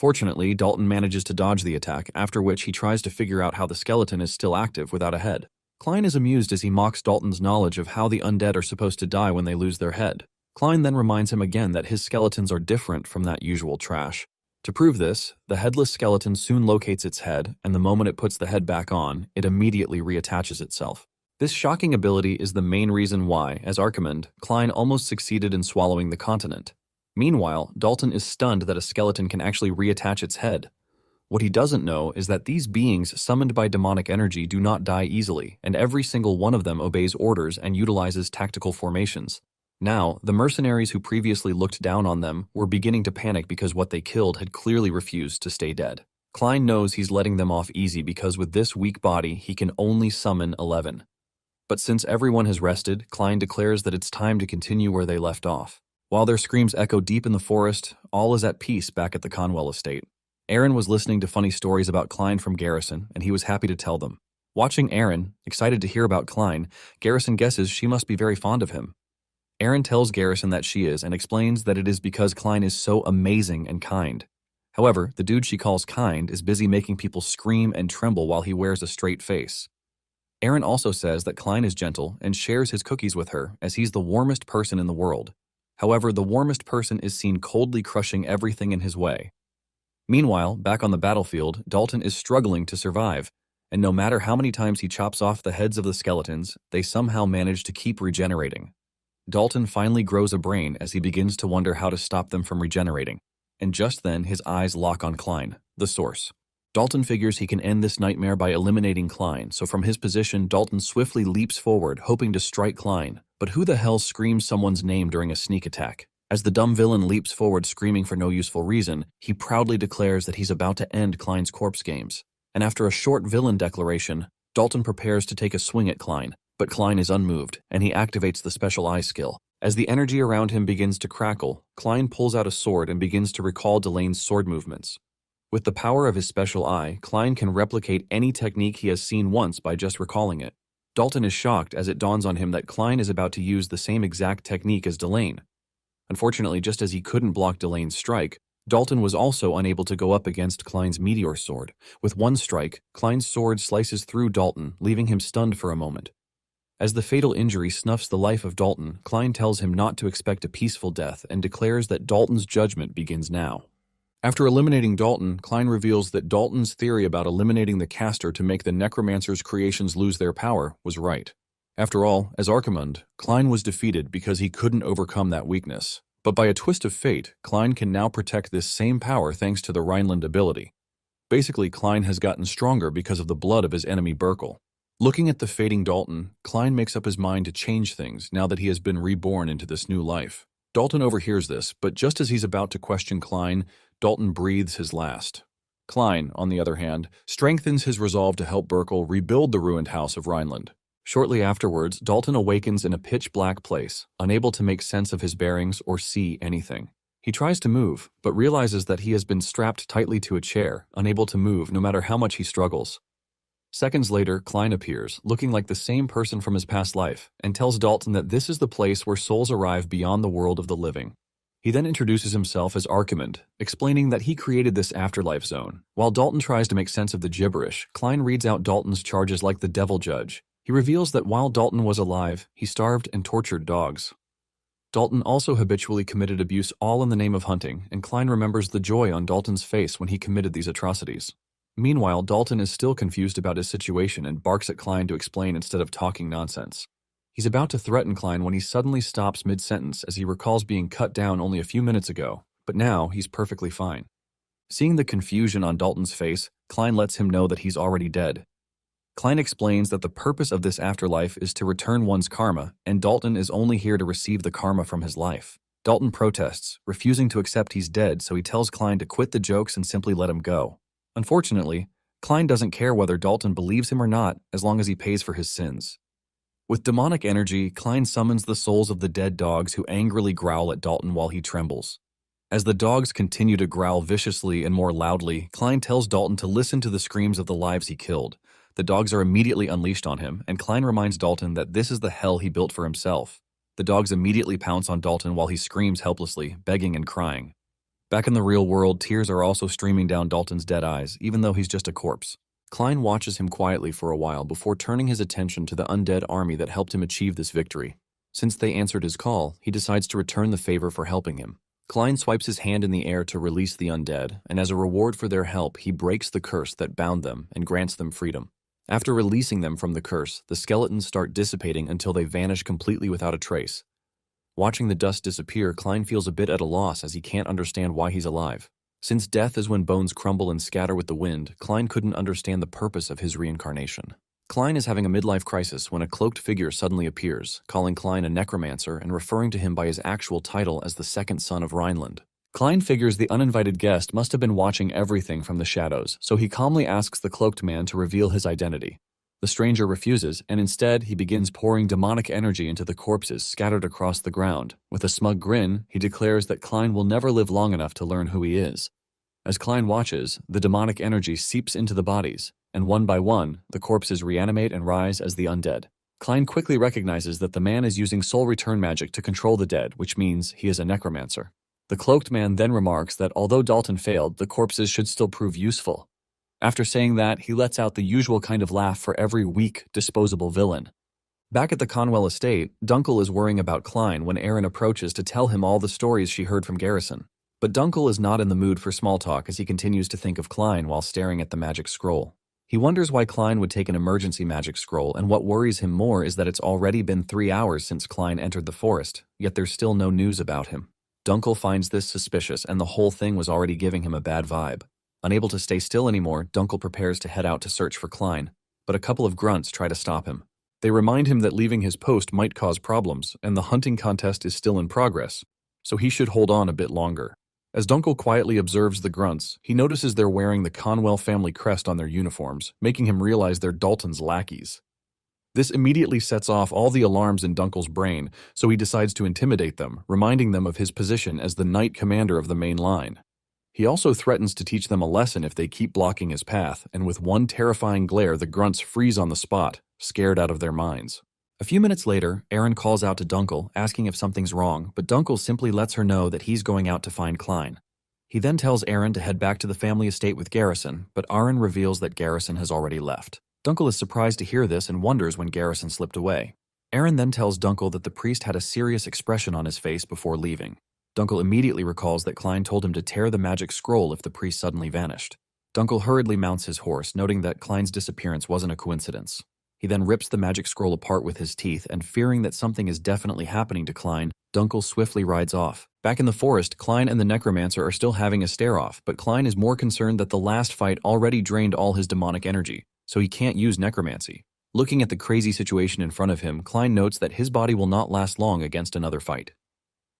Fortunately, Dalton manages to dodge the attack, after which he tries to figure out how the skeleton is still active without a head. Klein is amused as he mocks Dalton's knowledge of how the undead are supposed to die when they lose their head. Klein then reminds him again that his skeletons are different from that usual trash. To prove this, the headless skeleton soon locates its head, and the moment it puts the head back on, it immediately reattaches itself. This shocking ability is the main reason why, as Archimond, Klein almost succeeded in swallowing the continent. Meanwhile, Dalton is stunned that a skeleton can actually reattach its head. What he doesn't know is that these beings summoned by demonic energy do not die easily, and every single one of them obeys orders and utilizes tactical formations. Now, the mercenaries who previously looked down on them were beginning to panic because what they killed had clearly refused to stay dead. Klein knows he's letting them off easy because with this weak body, he can only summon 11. But since everyone has rested, Klein declares that it's time to continue where they left off. While their screams echo deep in the forest, all is at peace back at the Conwell estate. Aaron was listening to funny stories about Klein from Garrison, and he was happy to tell them. Watching Aaron, excited to hear about Klein, Garrison guesses she must be very fond of him. Aaron tells Garrison that she is and explains that it is because Klein is so amazing and kind. However, the dude she calls kind is busy making people scream and tremble while he wears a straight face. Aaron also says that Klein is gentle and shares his cookies with her as he's the warmest person in the world. However, the warmest person is seen coldly crushing everything in his way. Meanwhile, back on the battlefield, Dalton is struggling to survive, and no matter how many times he chops off the heads of the skeletons, they somehow manage to keep regenerating. Dalton finally grows a brain as he begins to wonder how to stop them from regenerating, and just then his eyes lock on Klein, the source. Dalton figures he can end this nightmare by eliminating Klein, so from his position, Dalton swiftly leaps forward, hoping to strike Klein. But who the hell screams someone's name during a sneak attack? As the dumb villain leaps forward screaming for no useful reason, he proudly declares that he's about to end Klein's corpse games. And after a short villain declaration, Dalton prepares to take a swing at Klein. But Klein is unmoved, and he activates the special eye skill. As the energy around him begins to crackle, Klein pulls out a sword and begins to recall Delane's sword movements. With the power of his special eye, Klein can replicate any technique he has seen once by just recalling it. Dalton is shocked as it dawns on him that Klein is about to use the same exact technique as Delane. Unfortunately, just as he couldn't block Delane's strike, Dalton was also unable to go up against Klein's meteor sword. With one strike, Klein's sword slices through Dalton, leaving him stunned for a moment. As the fatal injury snuffs the life of Dalton, Klein tells him not to expect a peaceful death and declares that Dalton's judgment begins now. After eliminating Dalton, Klein reveals that Dalton's theory about eliminating the caster to make the Necromancer's creations lose their power was right. After all, as Archimond, Klein was defeated because he couldn't overcome that weakness. But by a twist of fate, Klein can now protect this same power thanks to the Rhineland ability. Basically, Klein has gotten stronger because of the blood of his enemy Burkle. Looking at the fading Dalton, Klein makes up his mind to change things now that he has been reborn into this new life. Dalton overhears this, but just as he's about to question Klein, Dalton breathes his last. Klein, on the other hand, strengthens his resolve to help Burkle rebuild the ruined house of Rhineland. Shortly afterwards, Dalton awakens in a pitch-black place, unable to make sense of his bearings or see anything. He tries to move, but realizes that he has been strapped tightly to a chair, unable to move no matter how much he struggles. Seconds later, Klein appears, looking like the same person from his past life, and tells Dalton that this is the place where souls arrive beyond the world of the living. He then introduces himself as Archimond, explaining that he created this afterlife zone. While Dalton tries to make sense of the gibberish, Klein reads out Dalton's charges like the devil judge. He reveals that while Dalton was alive, he starved and tortured dogs. Dalton also habitually committed abuse all in the name of hunting, and Klein remembers the joy on Dalton's face when he committed these atrocities. Meanwhile, Dalton is still confused about his situation and barks at Klein to explain instead of talking nonsense. He's about to threaten Klein when he suddenly stops mid-sentence as he recalls being cut down only a few minutes ago, but now he's perfectly fine. Seeing the confusion on Dalton's face, Klein lets him know that he's already dead. Klein explains that the purpose of this afterlife is to return one's karma, and Dalton is only here to receive the karma from his life. Dalton protests, refusing to accept he's dead, so he tells Klein to quit the jokes and simply let him go. Unfortunately, Klein doesn't care whether Dalton believes him or not as long as he pays for his sins. With demonic energy, Klein summons the souls of the dead dogs who angrily growl at Dalton while he trembles. As the dogs continue to growl viciously and more loudly, Klein tells Dalton to listen to the screams of the lives he killed. The dogs are immediately unleashed on him, and Klein reminds Dalton that this is the hell he built for himself. The dogs immediately pounce on Dalton while he screams helplessly, begging and crying. Back in the real world, tears are also streaming down Dalton's dead eyes, even though he's just a corpse. Klein watches him quietly for a while before turning his attention to the undead army that helped him achieve this victory. Since they answered his call, he decides to return the favor for helping him. Klein swipes his hand in the air to release the undead, and as a reward for their help, he breaks the curse that bound them and grants them freedom. After releasing them from the curse, the skeletons start dissipating until they vanish completely without a trace. Watching the dust disappear, Klein feels a bit at a loss as he can't understand why he's alive. Since death is when bones crumble and scatter with the wind, Klein couldn't understand the purpose of his reincarnation. Klein is having a midlife crisis when a cloaked figure suddenly appears, calling Klein a necromancer and referring to him by his actual title as the second son of Rhineland. Klein figures the uninvited guest must have been watching everything from the shadows, so he calmly asks the cloaked man to reveal his identity. The stranger refuses, and instead he begins pouring demonic energy into the corpses scattered across the ground. With a smug grin, he declares that Klein will never live long enough to learn who he is. As Klein watches, the demonic energy seeps into the bodies, and one by one, the corpses reanimate and rise as the undead. Klein quickly recognizes that the man is using soul return magic to control the dead, which means he is a necromancer. The cloaked man then remarks that although Dalton failed, the corpses should still prove useful. After saying that, he lets out the usual kind of laugh for every weak, disposable villain. Back at the Conwell estate, Dunkel is worrying about Klein when Aaron approaches to tell him all the stories she heard from Garrison. But Dunkel is not in the mood for small talk as he continues to think of Klein while staring at the magic scroll. He wonders why Klein would take an emergency magic scroll, and what worries him more is that it's already been 3 hours since Klein entered the forest, yet there's still no news about him. Dunkel finds this suspicious, and the whole thing was already giving him a bad vibe. Unable to stay still anymore, Dunkel prepares to head out to search for Klein, but a couple of grunts try to stop him. They remind him that leaving his post might cause problems, and the hunting contest is still in progress, so he should hold on a bit longer. As Dunkel quietly observes the grunts, he notices they're wearing the Conwell family crest on their uniforms, making him realize they're Dalton's lackeys. This immediately sets off all the alarms in Dunkel's brain, so he decides to intimidate them, reminding them of his position as the knight commander of the main line. He also threatens to teach them a lesson if they keep blocking his path, and with one terrifying glare, the grunts freeze on the spot, scared out of their minds. A few minutes later, Aaron calls out to Dunkel, asking if something's wrong, but Dunkel simply lets her know that he's going out to find Klein. He then tells Aaron to head back to the family estate with Garrison, but Aaron reveals that Garrison has already left. Dunkel is surprised to hear this and wonders when Garrison slipped away. Aaron then tells Dunkel that the priest had a serious expression on his face before leaving. Dunkel immediately recalls that Klein told him to tear the magic scroll if the priest suddenly vanished. Dunkel hurriedly mounts his horse, noting that Klein's disappearance wasn't a coincidence. He then rips the magic scroll apart with his teeth, and fearing that something is definitely happening to Klein, Dunkel swiftly rides off. Back in the forest, Klein and the Necromancer are still having a stare-off, but Klein is more concerned that the last fight already drained all his demonic energy, so he can't use necromancy. Looking at the crazy situation in front of him, Klein notes that his body will not last long against another fight.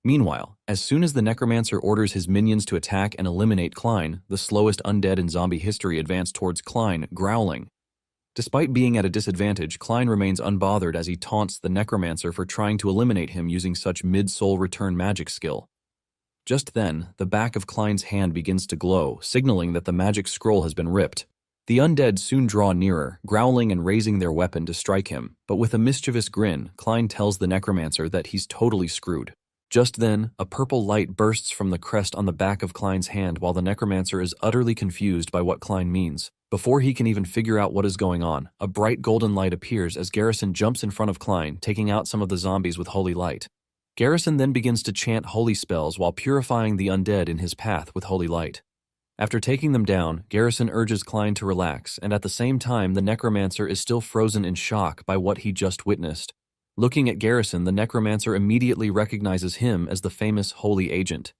Meanwhile, as soon as the Necromancer orders his minions to attack and eliminate Klein, the slowest undead in zombie history advance towards Klein, growling. Despite being at a disadvantage, Klein remains unbothered as he taunts the Necromancer for trying to eliminate him using such mid-soul return magic skill. Just then, the back of Klein's hand begins to glow, signaling that the magic scroll has been ripped. The undead soon draw nearer, growling and raising their weapon to strike him, but with a mischievous grin, Klein tells the Necromancer that he's totally screwed. Just then, a purple light bursts from the crest on the back of Klein's hand while the Necromancer is utterly confused by what Klein means. Before he can even figure out what is going on, a bright golden light appears as Garrison jumps in front of Klein, taking out some of the zombies with holy light. Garrison then begins to chant holy spells while purifying the undead in his path with holy light. After taking them down, Garrison urges Klein to relax, and at the same time the Necromancer is still frozen in shock by what he just witnessed. Looking at Garrison, the Necromancer immediately recognizes him as the famous Holy Agent.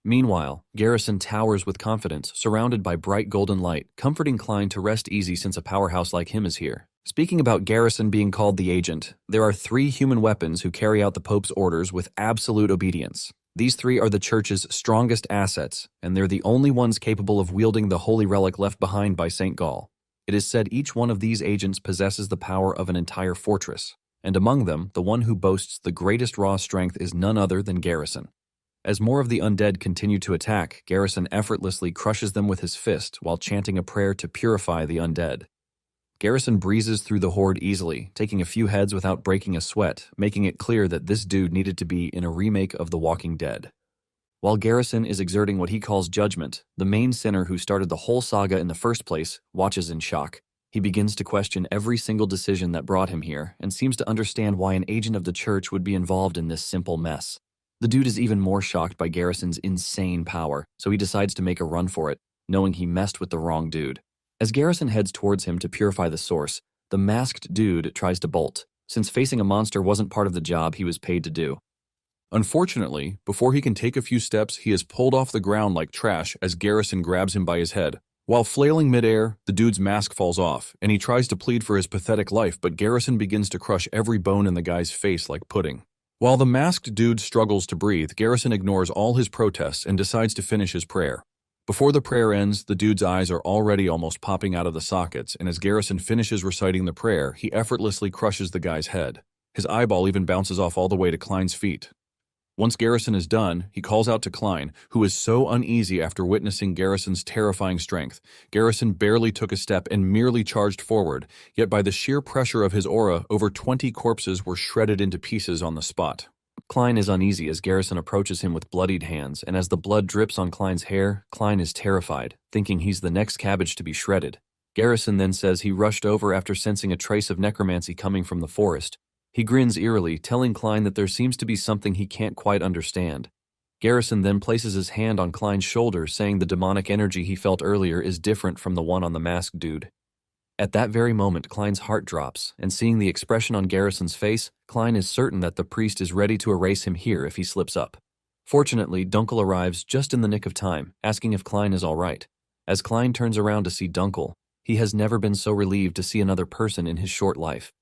Meanwhile, Garrison towers with confidence, surrounded by bright golden light, comforting Klein to rest easy since a powerhouse like him is here. Speaking about Garrison being called the Agent, there are 3 human weapons who carry out the Pope's orders with absolute obedience. These 3 are the Church's strongest assets, and they're the only ones capable of wielding the holy relic left behind by St. Gall. It is said each one of these agents possesses the power of an entire fortress, and among them, the one who boasts the greatest raw strength is none other than Garrison. As more of the undead continue to attack, Garrison effortlessly crushes them with his fist while chanting a prayer to purify the undead. Garrison breezes through the horde easily, taking a few heads without breaking a sweat, making it clear that this dude needed to be in a remake of The Walking Dead. While Garrison is exerting what he calls judgment, the main sinner who started the whole saga in the first place watches in shock. He begins to question every single decision that brought him here and seems to understand why an agent of the church would be involved in this simple mess. The dude is even more shocked by Garrison's insane power, so he decides to make a run for it, knowing he messed with the wrong dude. As Garrison heads towards him to purify the source, the masked dude tries to bolt, since facing a monster wasn't part of the job he was paid to do. Unfortunately, before he can take a few steps, he is pulled off the ground like trash as Garrison grabs him by his head. While flailing midair, the dude's mask falls off, and he tries to plead for his pathetic life, but Garrison begins to crush every bone in the guy's face like pudding. While the masked dude struggles to breathe, Garrison ignores all his protests and decides to finish his prayer. Before the prayer ends, the dude's eyes are already almost popping out of the sockets, and as Garrison finishes reciting the prayer, he effortlessly crushes the guy's head. His eyeball even bounces off all the way to Klein's feet. Once Garrison is done, he calls out to Klein, who is so uneasy after witnessing Garrison's terrifying strength. Garrison barely took a step and merely charged forward, yet by the sheer pressure of his aura, over 20 corpses were shredded into pieces on the spot. Klein is uneasy as Garrison approaches him with bloodied hands, and as the blood drips on Klein's hair, Klein is terrified, thinking he's the next cabbage to be shredded. Garrison then says he rushed over after sensing a trace of necromancy coming from the forest. He grins eerily, telling Klein that there seems to be something he can't quite understand. Garrison then places his hand on Klein's shoulder, saying the demonic energy he felt earlier is different from the one on the masked dude. At that very moment, Klein's heart drops, and seeing the expression on Garrison's face, Klein is certain that the priest is ready to erase him here if he slips up. Fortunately, Dunkel arrives just in the nick of time, asking if Klein is all right. As Klein turns around to see Dunkel, he has never been so relieved to see another person in his short life.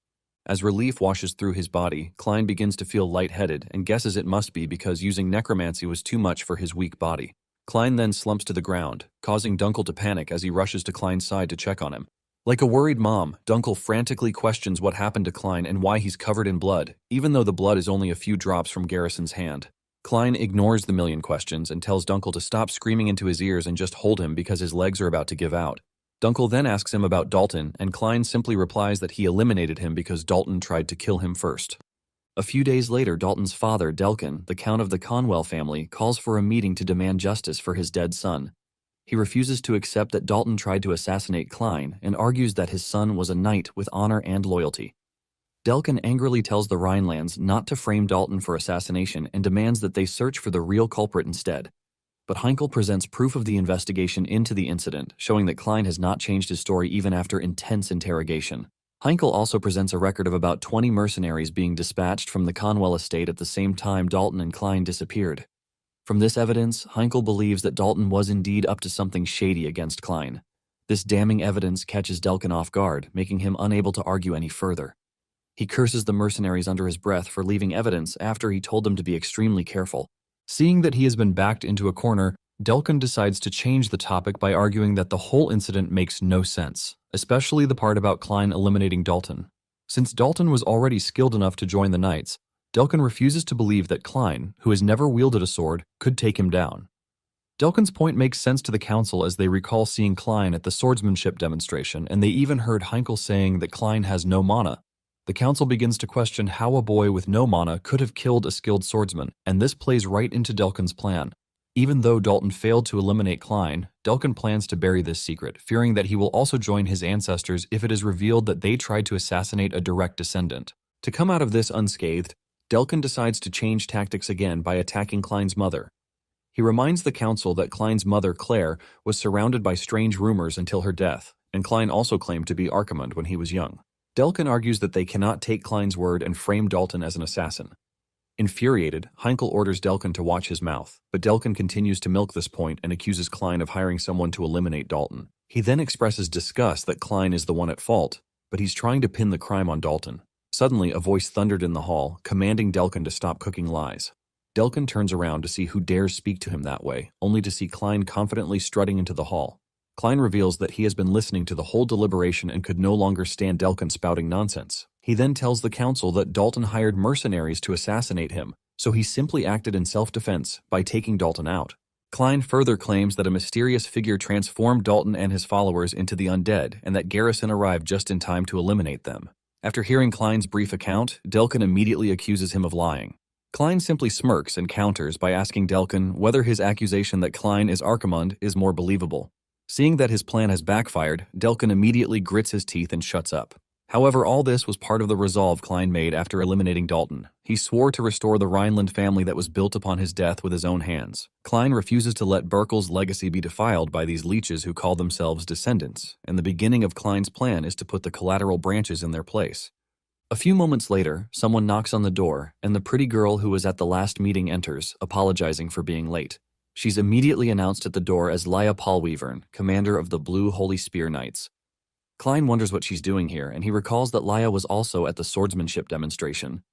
As relief washes through his body, Klein begins to feel lightheaded and guesses it must be because using necromancy was too much for his weak body. Klein then slumps to the ground, causing Dunkel to panic as he rushes to Klein's side to check on him. Like a worried mom, Dunkel frantically questions what happened to Klein and why he's covered in blood, even though the blood is only a few drops from Garrison's hand. Klein ignores the million questions and tells Dunkel to stop screaming into his ears and just hold him because his legs are about to give out. Dunkel then asks him about Dalton, and Klein simply replies that he eliminated him because Dalton tried to kill him first. A few days later, Dalton's father, Delkin, the Count of the Conwell family, calls for a meeting to demand justice for his dead son. He refuses to accept that Dalton tried to assassinate Klein and argues that his son was a knight with honor and loyalty. Delkin angrily tells the Rhinelands not to frame Dalton for assassination and demands that they search for the real culprit instead. But Heinkel presents proof of the investigation into the incident, showing that Klein has not changed his story even after intense interrogation. Heinkel also presents a record of about 20 mercenaries being dispatched from the Conwell estate at the same time Dalton and Klein disappeared. From this evidence, Heinkel believes that Dalton was indeed up to something shady against Klein. This damning evidence catches Delkin off guard, making him unable to argue any further. He curses the mercenaries under his breath for leaving evidence after he told them to be extremely careful. Seeing that he has been backed into a corner, Delkin decides to change the topic by arguing that the whole incident makes no sense, especially the part about Klein eliminating Dalton. Since Dalton was already skilled enough to join the Knights, Delkin refuses to believe that Klein, who has never wielded a sword, could take him down. Delkin's point makes sense to the council as they recall seeing Klein at the swordsmanship demonstration, and they even heard Heinkel saying that Klein has no mana. The council begins to question how a boy with no mana could have killed a skilled swordsman, and this plays right into Delkin's plan. Even though Dalton failed to eliminate Klein, Delkin plans to bury this secret, fearing that he will also join his ancestors if it is revealed that they tried to assassinate a direct descendant. To come out of this unscathed, Delkin decides to change tactics again by attacking Klein's mother. He reminds the council that Klein's mother, Claire, was surrounded by strange rumors until her death, and Klein also claimed to be Archimond when he was young. Delkin argues that they cannot take Klein's word and frame Dalton as an assassin. Infuriated, Heinkel orders Delkin to watch his mouth, but Delkin continues to milk this point and accuses Klein of hiring someone to eliminate Dalton. He then expresses disgust that Klein is the one at fault, but he's trying to pin the crime on Dalton. Suddenly, a voice thundered in the hall, commanding Delkin to stop cooking lies. Delkin turns around to see who dares speak to him that way, only to see Klein confidently strutting into the hall. Klein reveals that he has been listening to the whole deliberation and could no longer stand Delkin spouting nonsense. He then tells the council that Dalton hired mercenaries to assassinate him, so he simply acted in self-defense by taking Dalton out. Klein further claims that a mysterious figure transformed Dalton and his followers into the undead, and that Garrison arrived just in time to eliminate them. After hearing Klein's brief account, Delkin immediately accuses him of lying. Klein simply smirks and counters by asking Delkin whether his accusation that Klein is Archimond is more believable. Seeing that his plan has backfired, Delkin immediately grits his teeth and shuts up. However, all this was part of the resolve Klein made after eliminating Dalton. He swore to restore the Rhineland family that was built upon his death with his own hands. Klein refuses to let Burkel's legacy be defiled by these leeches who call themselves Descendants, and the beginning of Klein's plan is to put the collateral branches in their place. A few moments later, someone knocks on the door, and the pretty girl who was at the last meeting enters, apologizing for being late. She's immediately announced at the door as Laya Paulweavern, commander of the Blue Holy Spear Knights. Klein wonders what she's doing here, and he recalls that Laya was also at the swordsmanship demonstration.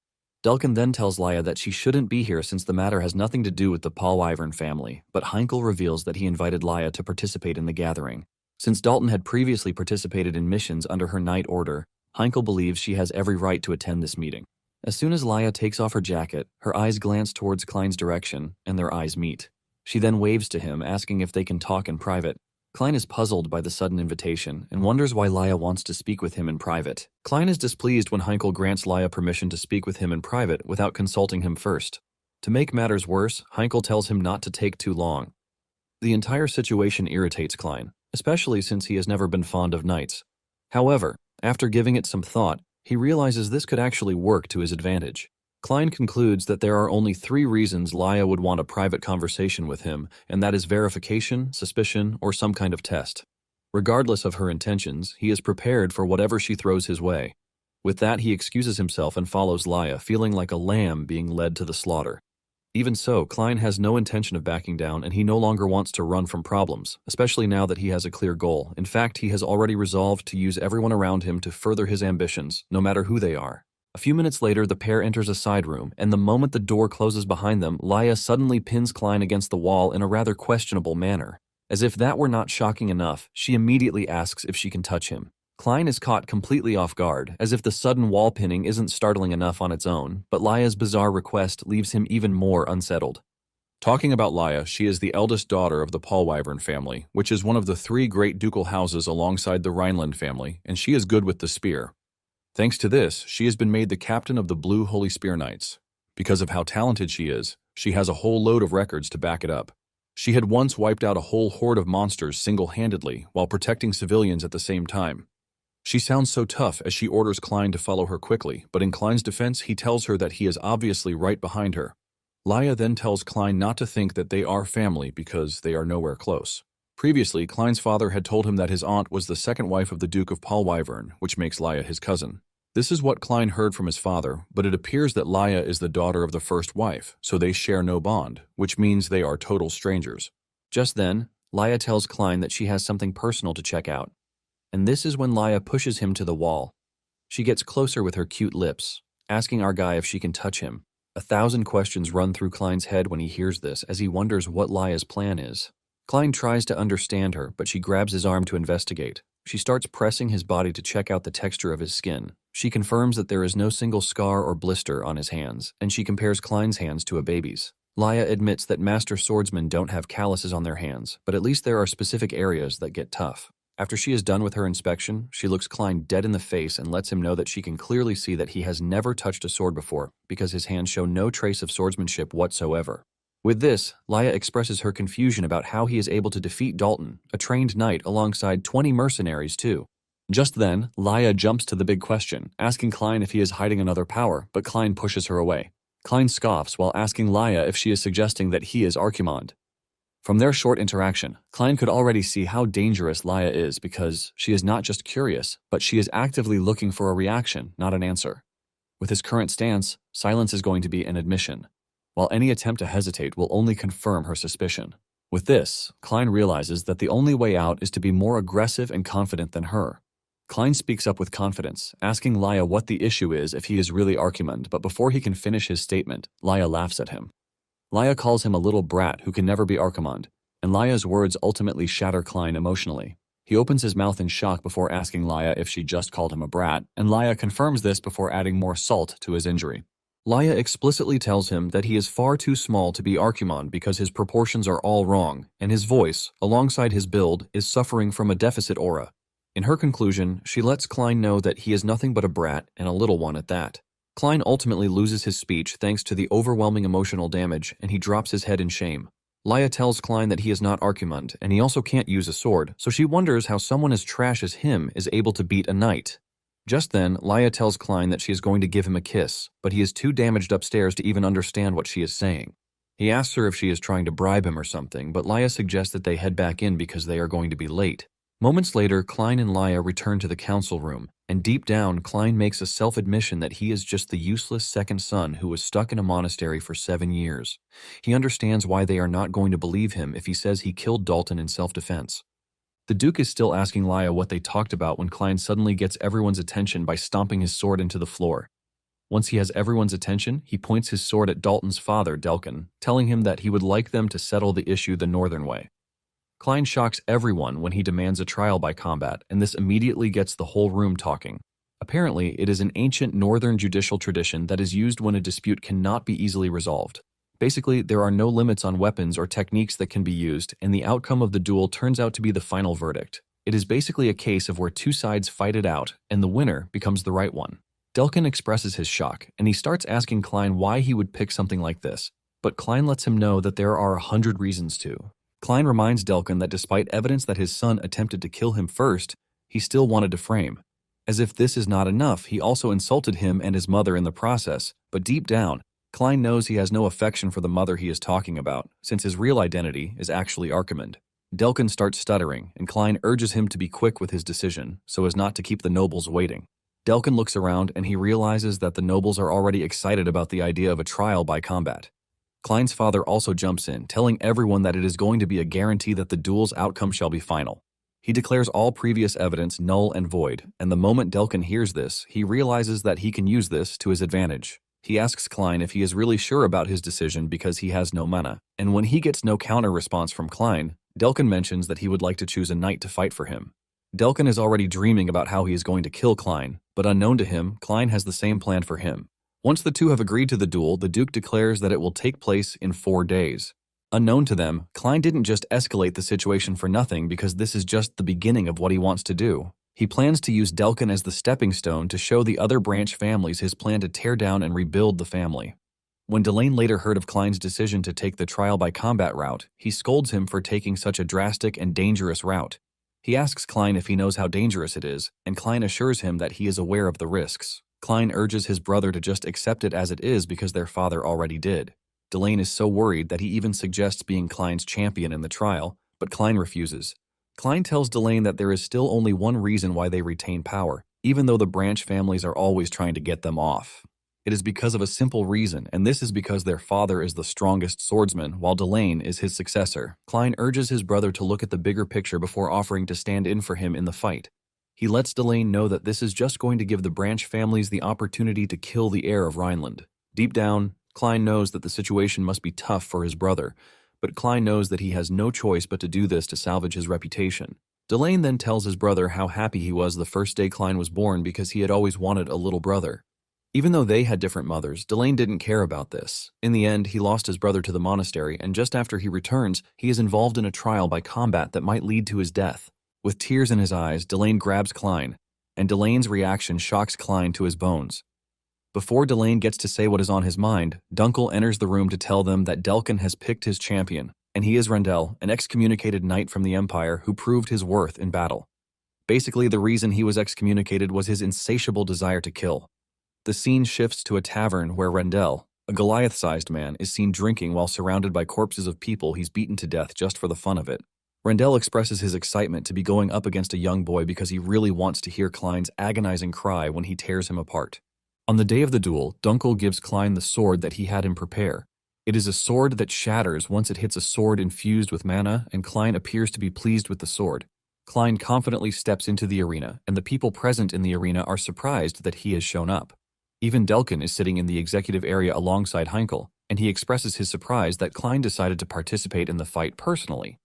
Delkin then tells Laya that she shouldn't be here since the matter has nothing to do with the Paulweavern family, but Heinkel reveals that he invited Laya to participate in the gathering. Since Dalton had previously participated in missions under her knight order, Heinkel believes she has every right to attend this meeting. As soon as Laya takes off her jacket, her eyes glance towards Klein's direction, and their eyes meet. She then waves to him, asking if they can talk in private. Klein is puzzled by the sudden invitation and wonders why Laya wants to speak with him in private. Klein is displeased when Heinkel grants Laya permission to speak with him in private without consulting him first. To make matters worse, Heinkel tells him not to take too long. The entire situation irritates Klein, especially since he has never been fond of knights. However, after giving it some thought, he realizes this could actually work to his advantage. Klein concludes that there are only 3 reasons Laya would want a private conversation with him, and that is verification, suspicion, or some kind of test. Regardless of her intentions, he is prepared for whatever she throws his way. With that, he excuses himself and follows Laya, feeling like a lamb being led to the slaughter. Even so, Klein has no intention of backing down, and he no longer wants to run from problems, especially now that he has a clear goal. In fact, he has already resolved to use everyone around him to further his ambitions, no matter who they are. A few minutes later, the pair enters a side room, and the moment the door closes behind them, Laya suddenly pins Klein against the wall in a rather questionable manner. As if that were not shocking enough, she immediately asks if she can touch him. Klein is caught completely off guard, as if the sudden wall pinning isn't startling enough on its own, but Laya's bizarre request leaves him even more unsettled. Talking about Laya, she is the eldest daughter of the Paulweavern family, which is one of the 3 great ducal houses alongside the Rhineland family, and she is good with the spear. Thanks to this, she has been made the captain of the Blue Holy Spear Knights. Because of how talented she is, she has a whole load of records to back it up. She had once wiped out a whole horde of monsters single-handedly while protecting civilians at the same time. She sounds so tough as she orders Klein to follow her quickly, but in Klein's defense, he tells her that he is obviously right behind her. Laya then tells Klein not to think that they are family because they are nowhere close. Previously, Klein's father had told him that his aunt was the second wife of the Duke of Paulweavern, which makes Laya his cousin. This is what Klein heard from his father, but it appears that Laya is the daughter of the first wife, so they share no bond, which means they are total strangers. Just then, Laya tells Klein that she has something personal to check out. And this is when Laya pushes him to the wall. She gets closer with her cute lips, asking our guy if she can touch him. 1,000 questions run through Klein's head when he hears this, as he wonders what Laya's plan is. Klein tries to understand her, but she grabs his arm to investigate. She starts pressing his body to check out the texture of his skin. She confirms that there is no single scar or blister on his hands, and she compares Klein's hands to a baby's. Laya admits that master swordsmen don't have calluses on their hands, but at least there are specific areas that get tough. After she is done with her inspection, she looks Klein dead in the face and lets him know that she can clearly see that he has never touched a sword before because his hands show no trace of swordsmanship whatsoever. With this, Laya expresses her confusion about how he is able to defeat Dalton, a trained knight alongside 20 mercenaries too. Just then, Laya jumps to the big question, asking Klein if he is hiding another power, but Klein pushes her away. Klein scoffs while asking Laya if she is suggesting that he is Archimond. From their short interaction, Klein could already see how dangerous Laya is because she is not just curious, but she is actively looking for a reaction, not an answer. With his current stance, silence is going to be an admission, while any attempt to hesitate will only confirm her suspicion. With this, Klein realizes that the only way out is to be more aggressive and confident than her. Klein speaks up with confidence, asking Laya what the issue is if he is really Archimond, but before he can finish his statement, Laya laughs at him. Laya calls him a little brat who can never be Archimond, and Laya's words ultimately shatter Klein emotionally. He opens his mouth in shock before asking Laya if she just called him a brat, and Laya confirms this before adding more salt to his injury. Laya explicitly tells him that he is far too small to be Archimond because his proportions are all wrong, and his voice, alongside his build, is suffering from a deficit aura. In her conclusion, she lets Klein know that he is nothing but a brat and a little one at that. Klein ultimately loses his speech thanks to the overwhelming emotional damage, and he drops his head in shame. Laya tells Klein that he is not Archimund, and he also can't use a sword, so she wonders how someone as trash as him is able to beat a knight. Just then, Laya tells Klein that she is going to give him a kiss, but he is too damaged upstairs to even understand what she is saying. He asks her if she is trying to bribe him or something, but Laya suggests that they head back in because they are going to be late. Moments later, Klein and Laya return to the council room, and deep down, Klein makes a self-admission that he is just the useless second son who was stuck in a monastery for 7 years. He understands why they are not going to believe him if he says he killed Dalton in self-defense. The Duke is still asking Laya what they talked about when Klein suddenly gets everyone's attention by stomping his sword into the floor. Once he has everyone's attention, he points his sword at Dalton's father, Delkin, telling him that he would like them to settle the issue the northern way. Klein shocks everyone when he demands a trial by combat, and this immediately gets the whole room talking. Apparently, it is an ancient northern judicial tradition that is used when a dispute cannot be easily resolved. Basically, there are no limits on weapons or techniques that can be used, and the outcome of the duel turns out to be the final verdict. It is basically a case of where two sides fight it out, and the winner becomes the right one. Delkin expresses his shock, and he starts asking Klein why he would pick something like this, but Klein lets him know that there are 100 reasons to. Klein reminds Delkin that despite evidence that his son attempted to kill him first, he still wanted to frame. As if this is not enough, he also insulted him and his mother in the process, but deep down, Klein knows he has no affection for the mother he is talking about, since his real identity is actually Archimund. Delkin starts stuttering, and Klein urges him to be quick with his decision, so as not to keep the nobles waiting. Delkin looks around and he realizes that the nobles are already excited about the idea of a trial by combat. Klein's father also jumps in, telling everyone that it is going to be a guarantee that the duel's outcome shall be final. He declares all previous evidence null and void, and the moment Delkin hears this, he realizes that he can use this to his advantage. He asks Klein if he is really sure about his decision because he has no mana, and when he gets no counter-response from Klein, Delkin mentions that he would like to choose a knight to fight for him. Delkin is already dreaming about how he is going to kill Klein, but unknown to him, Klein has the same plan for him. Once the two have agreed to the duel, the Duke declares that it will take place in 4 days. Unknown to them, Klein didn't just escalate the situation for nothing because this is just the beginning of what he wants to do. He plans to use Delkin as the stepping stone to show the other branch families his plan to tear down and rebuild the family. When Delane later heard of Klein's decision to take the trial by combat route, he scolds him for taking such a drastic and dangerous route. He asks Klein if he knows how dangerous it is, and Klein assures him that he is aware of the risks. Klein urges his brother to just accept it as it is because their father already did. Delane is so worried that he even suggests being Klein's champion in the trial, but Klein refuses. Klein tells Delane that there is still only one reason why they retain power, even though the branch families are always trying to get them off. It is because of a simple reason, and this is because their father is the strongest swordsman, while Delane is his successor. Klein urges his brother to look at the bigger picture before offering to stand in for him in the fight. He lets Delane know that this is just going to give the branch families the opportunity to kill the heir of Rhineland. Deep down, Klein knows that the situation must be tough for his brother, but Klein knows that he has no choice but to do this to salvage his reputation. Delane then tells his brother how happy he was the first day Klein was born because he had always wanted a little brother. Even though they had different mothers, Delane didn't care about this. In the end, he lost his brother to the monastery, and just after he returns, he is involved in a trial by combat that might lead to his death. With tears in his eyes, Delane grabs Klein, and Delane's reaction shocks Klein to his bones. Before Delane gets to say what is on his mind, Dunkel enters the room to tell them that Delkin has picked his champion, and he is Rendel, an excommunicated knight from the Empire who proved his worth in battle. Basically, the reason he was excommunicated was his insatiable desire to kill. The scene shifts to a tavern where Rendel, a Goliath-sized man, is seen drinking while surrounded by corpses of people he's beaten to death just for the fun of it. Rendel expresses his excitement to be going up against a young boy because he really wants to hear Klein's agonizing cry when he tears him apart. On the day of the duel, Dunkel gives Klein the sword that he had him prepare. It is a sword that shatters once it hits a sword infused with mana, and Klein appears to be pleased with the sword. Klein confidently steps into the arena, and the people present in the arena are surprised that he has shown up. Even Delkin is sitting in the executive area alongside Heinkel, and he expresses his surprise that Klein decided to participate in the fight personally.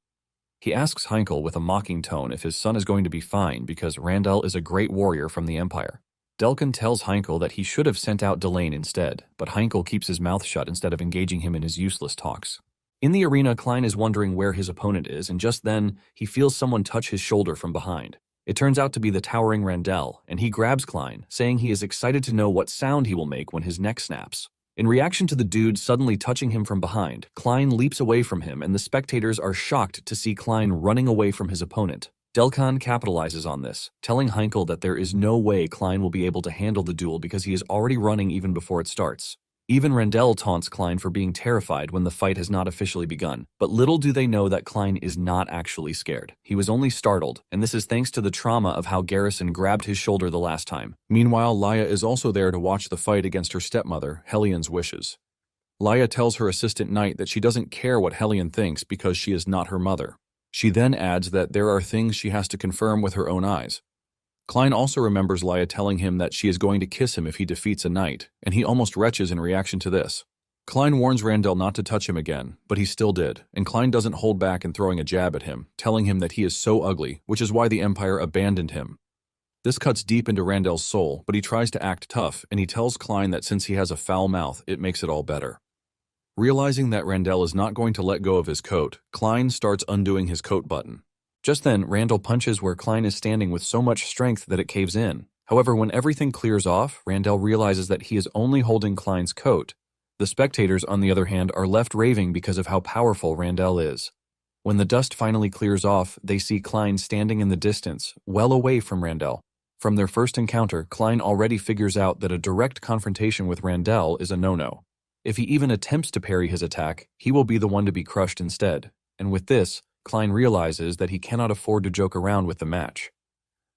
He asks Heinkel with a mocking tone if his son is going to be fine because Randall is a great warrior from the Empire. Delkin tells Heinkel that he should have sent out Delane instead, but Heinkel keeps his mouth shut instead of engaging him in his useless talks. In the arena, Klein is wondering where his opponent is, and just then, he feels someone touch his shoulder from behind. It turns out to be the towering Randell, and he grabs Klein, saying he is excited to know what sound he will make when his neck snaps. In reaction to the dude suddenly touching him from behind, Klein leaps away from him and the spectators are shocked to see Klein running away from his opponent. Delkan capitalizes on this, telling Heinkel that there is no way Klein will be able to handle the duel because he is already running even before it starts. Even Randell taunts Klein for being terrified when the fight has not officially begun, but little do they know that Klein is not actually scared. He was only startled, and this is thanks to the trauma of how Garrison grabbed his shoulder the last time. Meanwhile, Laya is also there to watch the fight against her stepmother, Helion's wishes. Laya tells her assistant Knight that she doesn't care what Helion thinks because she is not her mother. She then adds that there are things she has to confirm with her own eyes. Klein also remembers Laya telling him that she is going to kiss him if he defeats a knight, and he almost retches in reaction to this. Klein warns Randell not to touch him again, but he still did, and Klein doesn't hold back in throwing a jab at him, telling him that he is so ugly, which is why the Empire abandoned him. This cuts deep into Randell's soul, but he tries to act tough, and he tells Klein that since he has a foul mouth, it makes it all better. Realizing that Randell is not going to let go of his coat, Klein starts undoing his coat button. Just then, Randell punches where Klein is standing with so much strength that it caves in. However, when everything clears off, Randell realizes that he is only holding Klein's coat. The spectators, on the other hand, are left raving because of how powerful Randell is. When the dust finally clears off, they see Klein standing in the distance, well away from Randell. From their first encounter, Klein already figures out that a direct confrontation with Randell is a no-no. If he even attempts to parry his attack, he will be the one to be crushed instead. And with this, Klein realizes that he cannot afford to joke around with the match.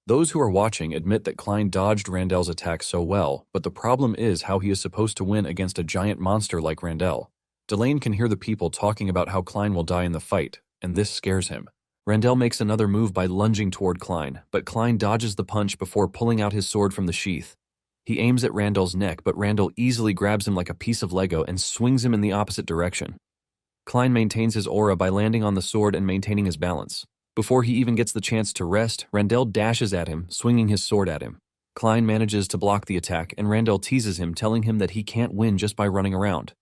Those who are watching admit that Klein dodged Randell's attack so well, but the problem is how he is supposed to win against a giant monster like Randell. Delane can hear the people talking about how Klein will die in the fight, and this scares him. Randell makes another move by lunging toward Klein, but Klein dodges the punch before pulling out his sword from the sheath. He aims at Randell's neck, but Randell easily grabs him like a piece of Lego and swings him in the opposite direction. Klein maintains his aura by landing on the sword and maintaining his balance. Before he even gets the chance to rest, Randell dashes at him, swinging his sword at him. Klein manages to block the attack, and Randell teases him, telling him that he can't win just by running around.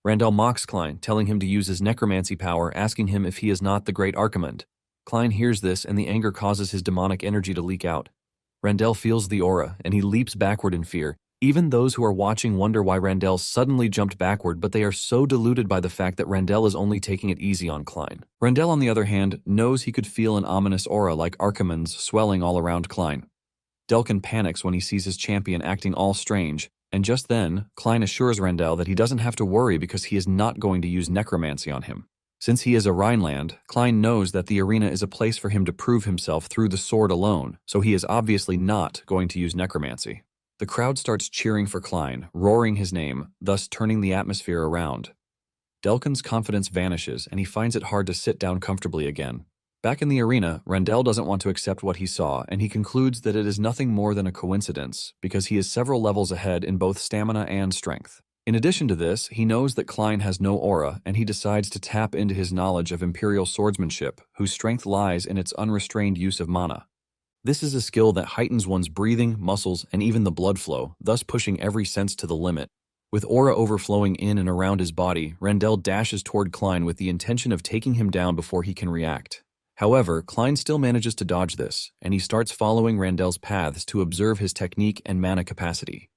Randell mocks Klein, telling him to use his necromancy power, asking him if he is not the great Archimond. Klein hears this, and the anger causes his demonic energy to leak out. Randell feels the aura, and he leaps backward in fear. Even those who are watching wonder why Randell suddenly jumped backward, but they are so deluded by the fact that Randell is only taking it easy on Klein. Randell, on the other hand, knows he could feel an ominous aura like Archimond's swelling all around Klein. Delkin panics when he sees his champion acting all strange, and just then, Klein assures Randell that he doesn't have to worry because he is not going to use necromancy on him. Since he is a Rhineland, Klein knows that the arena is a place for him to prove himself through the sword alone, so he is obviously not going to use necromancy. The crowd starts cheering for Klein, roaring his name, thus turning the atmosphere around. Delkin's confidence vanishes, and he finds it hard to sit down comfortably again. Back in the arena, Randell doesn't want to accept what he saw, and he concludes that it is nothing more than a coincidence, because he is several levels ahead in both stamina and strength. In addition to this, he knows that Klein has no aura, and he decides to tap into his knowledge of Imperial swordsmanship, whose strength lies in its unrestrained use of mana. This is a skill that heightens one's breathing, muscles, and even the blood flow, thus pushing every sense to the limit. With aura overflowing in and around his body, Randell dashes toward Klein with the intention of taking him down before he can react. However, Klein still manages to dodge this, and he starts following Randell's paths to observe his technique and mana capacity.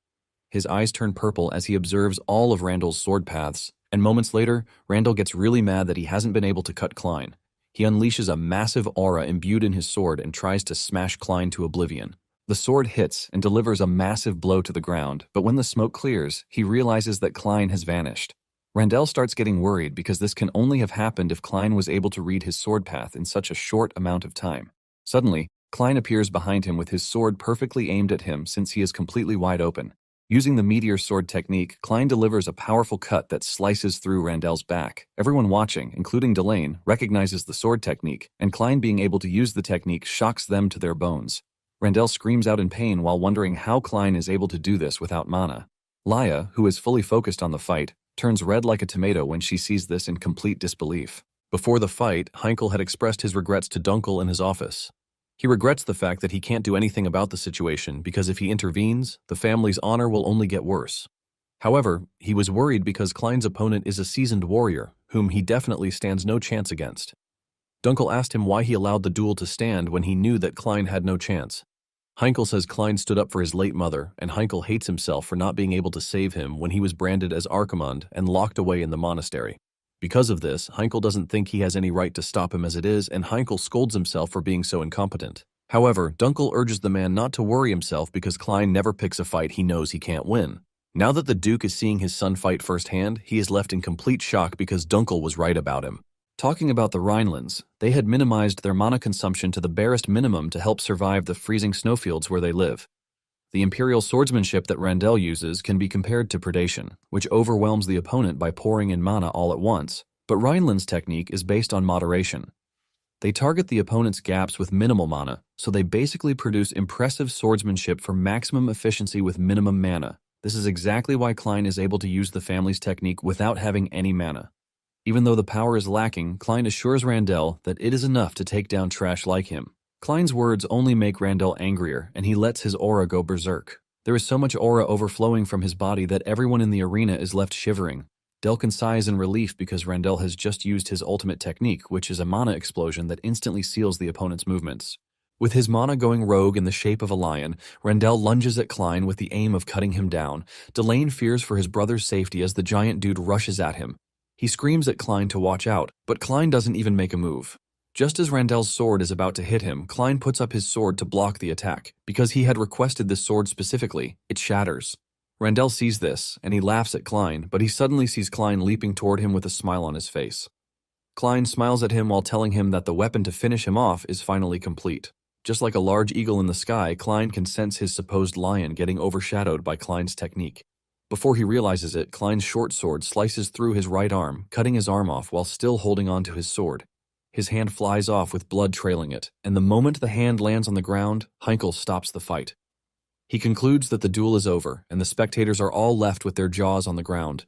His eyes turn purple as he observes all of Randell's sword paths, and moments later, Randell gets really mad that he hasn't been able to cut Klein. He unleashes a massive aura imbued in his sword and tries to smash Klein to oblivion. The sword hits and delivers a massive blow to the ground, but when the smoke clears, he realizes that Klein has vanished. Randell starts getting worried because this can only have happened if Klein was able to read his sword path in such a short amount of time. Suddenly, Klein appears behind him with his sword perfectly aimed at him since he is completely wide open. Using the meteor sword technique, Klein delivers a powerful cut that slices through Randell's back. Everyone watching, including Delane, recognizes the sword technique, and Klein being able to use the technique shocks them to their bones. Randell screams out in pain while wondering how Klein is able to do this without mana. Laya, who is fully focused on the fight, turns red like a tomato when she sees this in complete disbelief. Before the fight, Heinkel had expressed his regrets to Dunkel in his office. He regrets the fact that he can't do anything about the situation because if he intervenes, the family's honor will only get worse. However, he was worried because Klein's opponent is a seasoned warrior, whom he definitely stands no chance against. Dunkel asked him why he allowed the duel to stand when he knew that Klein had no chance. Heinkel says Klein stood up for his late mother, and Heinkel hates himself for not being able to save him when he was branded as Archimond and locked away in the monastery. Because of this, Heinkel doesn't think he has any right to stop him as it is, and Heinkel scolds himself for being so incompetent. However, Dunkel urges the man not to worry himself because Klein never picks a fight he knows he can't win. Now that the Duke is seeing his son fight firsthand, he is left in complete shock because Dunkel was right about him. Talking about the Rhinelands, they had minimized their mana consumption to the barest minimum to help survive the freezing snowfields where they live. The Imperial swordsmanship that Randell uses can be compared to predation, which overwhelms the opponent by pouring in mana all at once, but Rhineland's technique is based on moderation. They target the opponent's gaps with minimal mana, so they basically produce impressive swordsmanship for maximum efficiency with minimum mana. This is exactly why Klein is able to use the family's technique without having any mana. Even though the power is lacking, Klein assures Randell that it is enough to take down trash like him. Klein's words only make Randell angrier, and he lets his aura go berserk. There is so much aura overflowing from his body that everyone in the arena is left shivering. Delkin sighs in relief because Randell has just used his ultimate technique, which is a mana explosion that instantly seals the opponent's movements. With his mana going rogue in the shape of a lion, Randell lunges at Klein with the aim of cutting him down. Delane fears for his brother's safety as the giant dude rushes at him. He screams at Klein to watch out, but Klein doesn't even make a move. Just as Randell's sword is about to hit him, Klein puts up his sword to block the attack. Because he had requested this sword specifically, it shatters. Randell sees this, and he laughs at Klein, but he suddenly sees Klein leaping toward him with a smile on his face. Klein smiles at him while telling him that the weapon to finish him off is finally complete. Just like a large eagle in the sky, Klein can sense his supposed lion getting overshadowed by Klein's technique. Before he realizes it, Klein's short sword slices through his right arm, cutting his arm off while still holding onto his sword. His hand flies off with blood trailing it, and the moment the hand lands on the ground, Heinkel stops the fight. He concludes that the duel is over, and the spectators are all left with their jaws on the ground.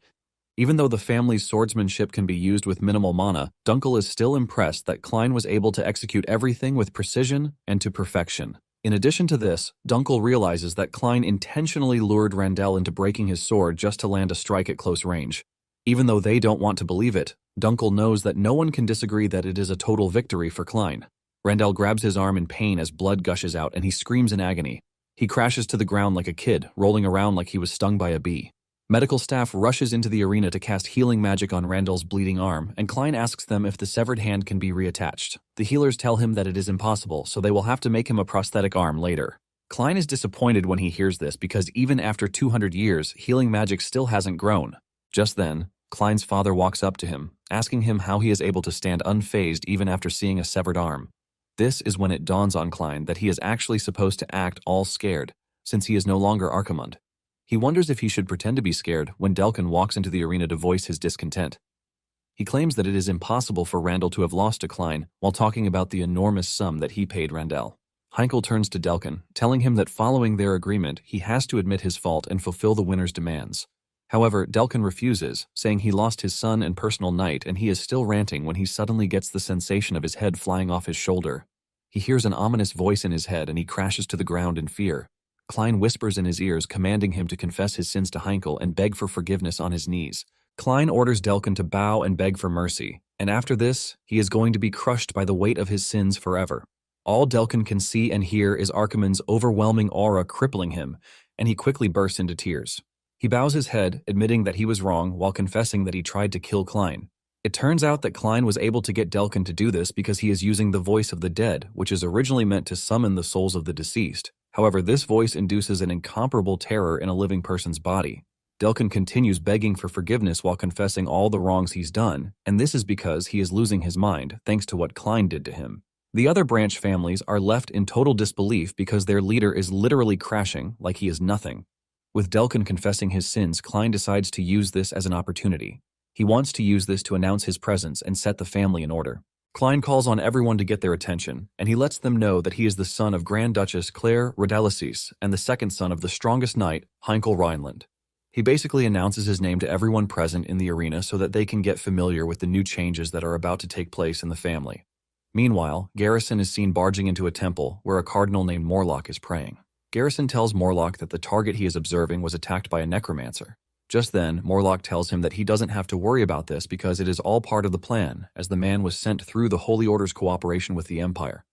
Even though the family's swordsmanship can be used with minimal mana, Dunkel is still impressed that Klein was able to execute everything with precision and to perfection. In addition to this, Dunkel realizes that Klein intentionally lured Randell into breaking his sword just to land a strike at close range. Even though they don't want to believe it, Dunkel knows that no one can disagree that it is a total victory for Klein. Randell grabs his arm in pain as blood gushes out and he screams in agony. He crashes to the ground like a kid, rolling around like he was stung by a bee. Medical staff rushes into the arena to cast healing magic on Randell's bleeding arm, and Klein asks them if the severed hand can be reattached. The healers tell him that it is impossible, so they will have to make him a prosthetic arm later. Klein is disappointed when he hears this because even after 200 years, healing magic still hasn't grown. Just then, Klein's father walks up to him, asking him how he is able to stand unfazed even after seeing a severed arm. This is when it dawns on Klein that he is actually supposed to act all scared, since he is no longer Archimond. He wonders if he should pretend to be scared when Delkin walks into the arena to voice his discontent. He claims that it is impossible for Randall to have lost to Klein while talking about the enormous sum that he paid Randell. Heinkel turns to Delkin, telling him that following their agreement, he has to admit his fault and fulfill the winner's demands. However, Delkin refuses, saying he lost his son and personal knight, and he is still ranting when he suddenly gets the sensation of his head flying off his shoulder. He hears an ominous voice in his head and he crashes to the ground in fear. Klein whispers in his ears, commanding him to confess his sins to Heinkel and beg for forgiveness on his knees. Klein orders Delkin to bow and beg for mercy, and after this, he is going to be crushed by the weight of his sins forever. All Delkin can see and hear is Archimond's overwhelming aura crippling him, and he quickly bursts into tears. He bows his head, admitting that he was wrong while confessing that he tried to kill Klein. It turns out that Klein was able to get Delkin to do this because he is using the voice of the dead, which is originally meant to summon the souls of the deceased. However, this voice induces an incomparable terror in a living person's body. Delkin continues begging for forgiveness while confessing all the wrongs he's done, and this is because he is losing his mind, thanks to what Klein did to him. The other branch families are left in total disbelief because their leader is literally crashing like he is nothing. With Delkin confessing his sins, Klein decides to use this as an opportunity. He wants to use this to announce his presence and set the family in order. Klein calls on everyone to get their attention, and he lets them know that he is the son of Grand Duchess Claire Rodalicis and the second son of the strongest knight, Heinkel Rhineland. He basically announces his name to everyone present in the arena so that they can get familiar with the new changes that are about to take place in the family. Meanwhile, Garrison is seen barging into a temple where a cardinal named Morlock is praying. Garrison tells Morlock that the target he is observing was attacked by a Necromancer. Just then, Morlock tells him that he doesn't have to worry about this because it is all part of the plan, as the man was sent through the Holy Order's cooperation with the Empire.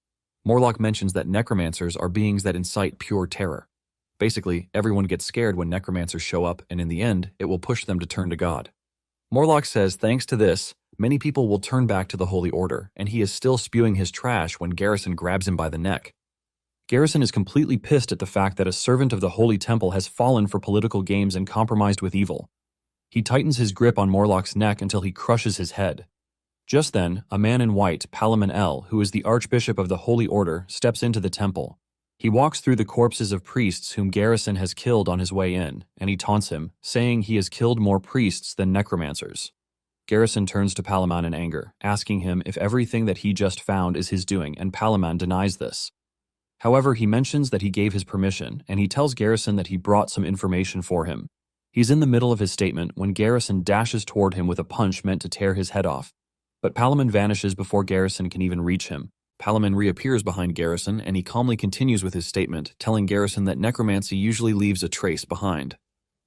Morlock mentions that necromancers are beings that incite pure terror. Basically, everyone gets scared when necromancers show up, and in the end, it will push them to turn to God. Morlock says thanks to this, many people will turn back to the Holy Order, and he is still spewing his trash when Garrison grabs him by the neck. Garrison is completely pissed at the fact that a servant of the Holy Temple has fallen for political games and compromised with evil. He tightens his grip on Morlock's neck until he crushes his head. Just then, a man in white, Palamon L., who is the Archbishop of the Holy Order, steps into the temple. He walks through the corpses of priests whom Garrison has killed on his way in, and he taunts him, saying he has killed more priests than necromancers. Garrison turns to Palamon in anger, asking him if everything that he just found is his doing, and Palamon denies this. However, he mentions that he gave his permission, and he tells Garrison that he brought some information for him. He's in the middle of his statement when Garrison dashes toward him with a punch meant to tear his head off. But Palamon vanishes before Garrison can even reach him. Palamon reappears behind Garrison, and he calmly continues with his statement, telling Garrison that necromancy usually leaves a trace behind.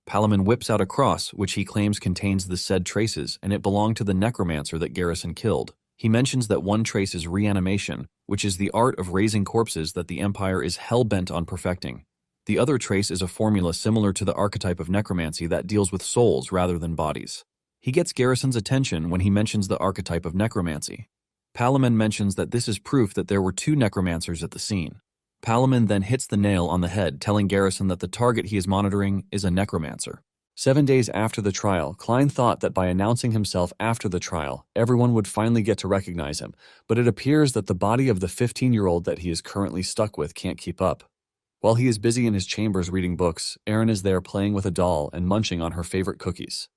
Palamon whips out a cross, which he claims contains the said traces, and it belonged to the necromancer that Garrison killed. He mentions that one trace is reanimation, which is the art of raising corpses that the Empire is hell-bent on perfecting. The other trace is a formula similar to the archetype of necromancy that deals with souls rather than bodies. He gets Garrison's attention when he mentions the archetype of necromancy. Palamon mentions that this is proof that there were two necromancers at the scene. Palamon then hits the nail on the head, telling Garrison that the target he is monitoring is a necromancer. 7 days after the trial, Klein thought that by announcing himself after the trial, everyone would finally get to recognize him, but it appears that the body of the 15-year-old that he is currently stuck with can't keep up. While he is busy in his chambers reading books, Erin is there playing with a doll and munching on her favorite cookies.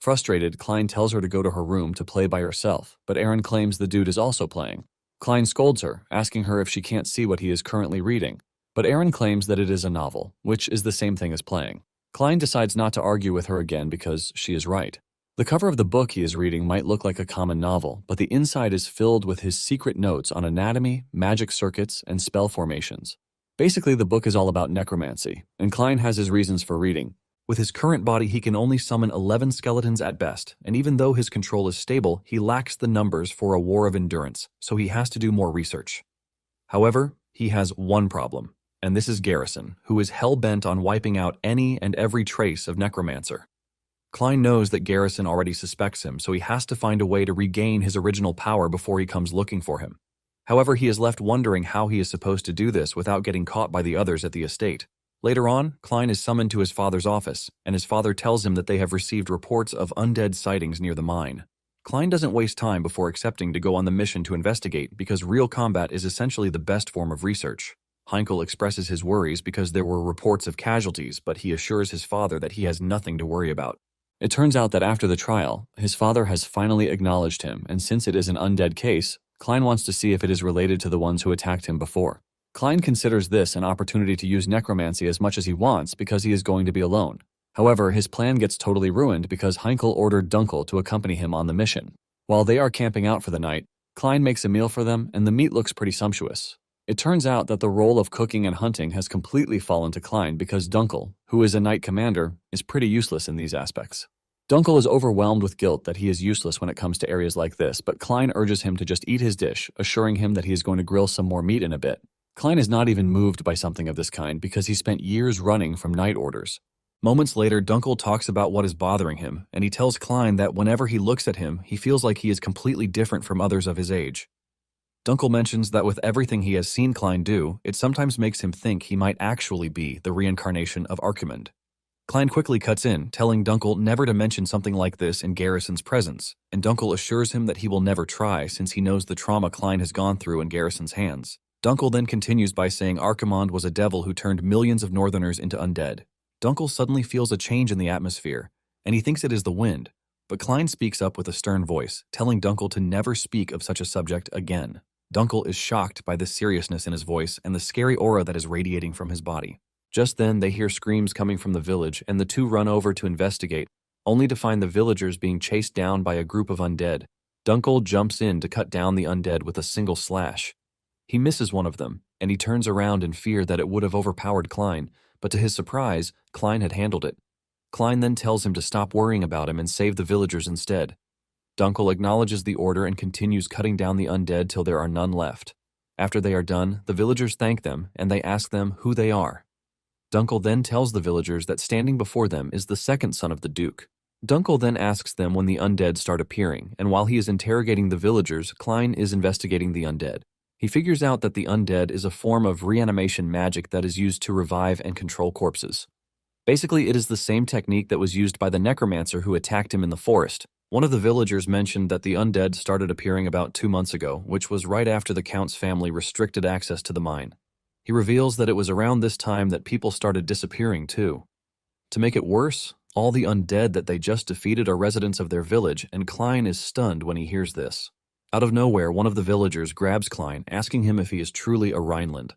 Frustrated, Klein tells her to go to her room to play by herself, but Erin claims the dude is also playing. Klein scolds her, asking her if she can't see what he is currently reading, but Erin claims that it is a novel, which is the same thing as playing. Klein decides not to argue with her again because she is right. The cover of the book he is reading might look like a common novel, but the inside is filled with his secret notes on anatomy, magic circuits, and spell formations. Basically, the book is all about necromancy, and Klein has his reasons for reading. With his current body, he can only summon 11 skeletons at best, and even though his control is stable, he lacks the numbers for a war of endurance, so he has to do more research. However, he has one problem. And this is Garrison, who is hell-bent on wiping out any and every trace of Necromancer. Klein knows that Garrison already suspects him, so he has to find a way to regain his original power before he comes looking for him. However, he is left wondering how he is supposed to do this without getting caught by the others at the estate. Later on, Klein is summoned to his father's office, and his father tells him that they have received reports of undead sightings near the mine. Klein doesn't waste time before accepting to go on the mission to investigate because real combat is essentially the best form of research. Heinkel expresses his worries because there were reports of casualties, but he assures his father that he has nothing to worry about. It turns out that after the trial, his father has finally acknowledged him, and since it is an undead case, Klein wants to see if it is related to the ones who attacked him before. Klein considers this an opportunity to use necromancy as much as he wants because he is going to be alone. However, his plan gets totally ruined because Heinkel ordered Dunkel to accompany him on the mission. While they are camping out for the night, Klein makes a meal for them, and the meat looks pretty sumptuous. It turns out that the role of cooking and hunting has completely fallen to Klein because Dunkel, who is a knight commander, is pretty useless in these aspects. Dunkel is overwhelmed with guilt that he is useless when it comes to areas like this, but Klein urges him to just eat his dish, assuring him that he is going to grill some more meat in a bit. Klein is not even moved by something of this kind because he spent years running from knight orders. Moments later, Dunkel talks about what is bothering him, and he tells Klein that whenever he looks at him, he feels like he is completely different from others of his age. Dunkel mentions that with everything he has seen Klein do, it sometimes makes him think he might actually be the reincarnation of Archimond. Klein quickly cuts in, telling Dunkel never to mention something like this in Garrison's presence, and Dunkel assures him that he will never try since he knows the trauma Klein has gone through in Garrison's hands. Dunkel then continues by saying Archimond was a devil who turned millions of Northerners into undead. Dunkel suddenly feels a change in the atmosphere, and he thinks it is the wind, but Klein speaks up with a stern voice, telling Dunkel to never speak of such a subject again. Dunkel is shocked by the seriousness in his voice and the scary aura that is radiating from his body. Just then, they hear screams coming from the village, and the two run over to investigate, only to find the villagers being chased down by a group of undead. Dunkel jumps in to cut down the undead with a single slash. He misses one of them, and he turns around in fear that it would have overpowered Klein, but to his surprise, Klein had handled it. Klein then tells him to stop worrying about him and save the villagers instead. Dunkel acknowledges the order and continues cutting down the undead till there are none left. After they are done, the villagers thank them and they ask them who they are. Dunkel then tells the villagers that standing before them is the second son of the Duke. Dunkel then asks them when the undead start appearing, and while he is interrogating the villagers, Klein is investigating the undead. He figures out that the undead is a form of reanimation magic that is used to revive and control corpses. Basically, it is the same technique that was used by the Necromancer who attacked him in the forest. One of the villagers mentioned that the undead started appearing about 2 months ago, which was right after the Count's family restricted access to the mine. He reveals that it was around this time that people started disappearing too. To make it worse, all the undead that they just defeated are residents of their village, and Klein is stunned when he hears this. Out of nowhere, one of the villagers grabs Klein, asking him if he is truly a Rhineland.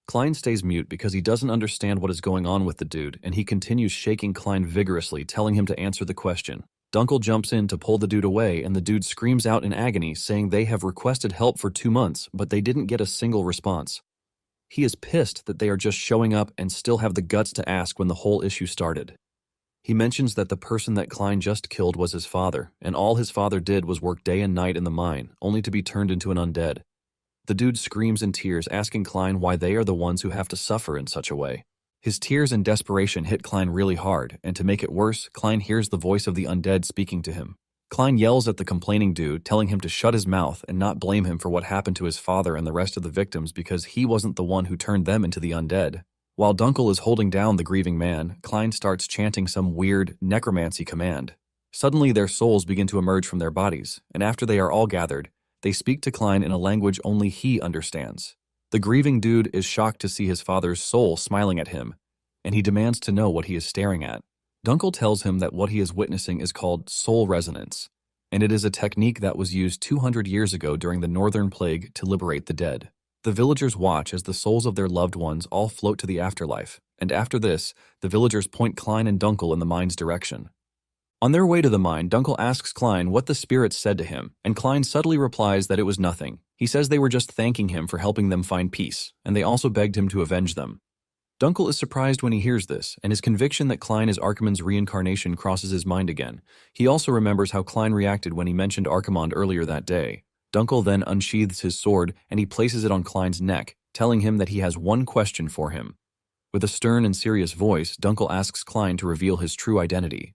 Klein stays mute because he doesn't understand what is going on with the dude, and he continues shaking Klein vigorously, telling him to answer the question. Dunkel jumps in to pull the dude away, and the dude screams out in agony, saying they have requested help for 2 months, but they didn't get a single response. He is pissed that they are just showing up and still have the guts to ask when the whole issue started. He mentions that the person that Klein just killed was his father, and all his father did was work day and night in the mine, only to be turned into an undead. The dude screams in tears, asking Klein why they are the ones who have to suffer in such a way. His tears and desperation hit Klein really hard, and to make it worse, Klein hears the voice of the undead speaking to him. Klein yells at the complaining dude, telling him to shut his mouth and not blame him for what happened to his father and the rest of the victims because he wasn't the one who turned them into the undead. While Dunkel is holding down the grieving man, Klein starts chanting some weird necromancy command. Suddenly their souls begin to emerge from their bodies, and after they are all gathered, they speak to Klein in a language only he understands. The grieving dude is shocked to see his father's soul smiling at him, and he demands to know what he is staring at. Dunkel tells him that what he is witnessing is called soul resonance, and it is a technique that was used 200 years ago during the Northern Plague to liberate the dead. The villagers watch as the souls of their loved ones all float to the afterlife, and after this, the villagers point Klein and Dunkel in the mine's direction. On their way to the mine, Dunkel asks Klein what the spirits said to him, and Klein subtly replies that it was nothing. He says they were just thanking him for helping them find peace, and they also begged him to avenge them. Dunkel is surprised when he hears this, and his conviction that Klein is Archimond's reincarnation crosses his mind again. He also remembers how Klein reacted when he mentioned Archimond earlier that day. Dunkel then unsheathes his sword, and he places it on Klein's neck, telling him that he has one question for him. With a stern and serious voice, Dunkel asks Klein to reveal his true identity.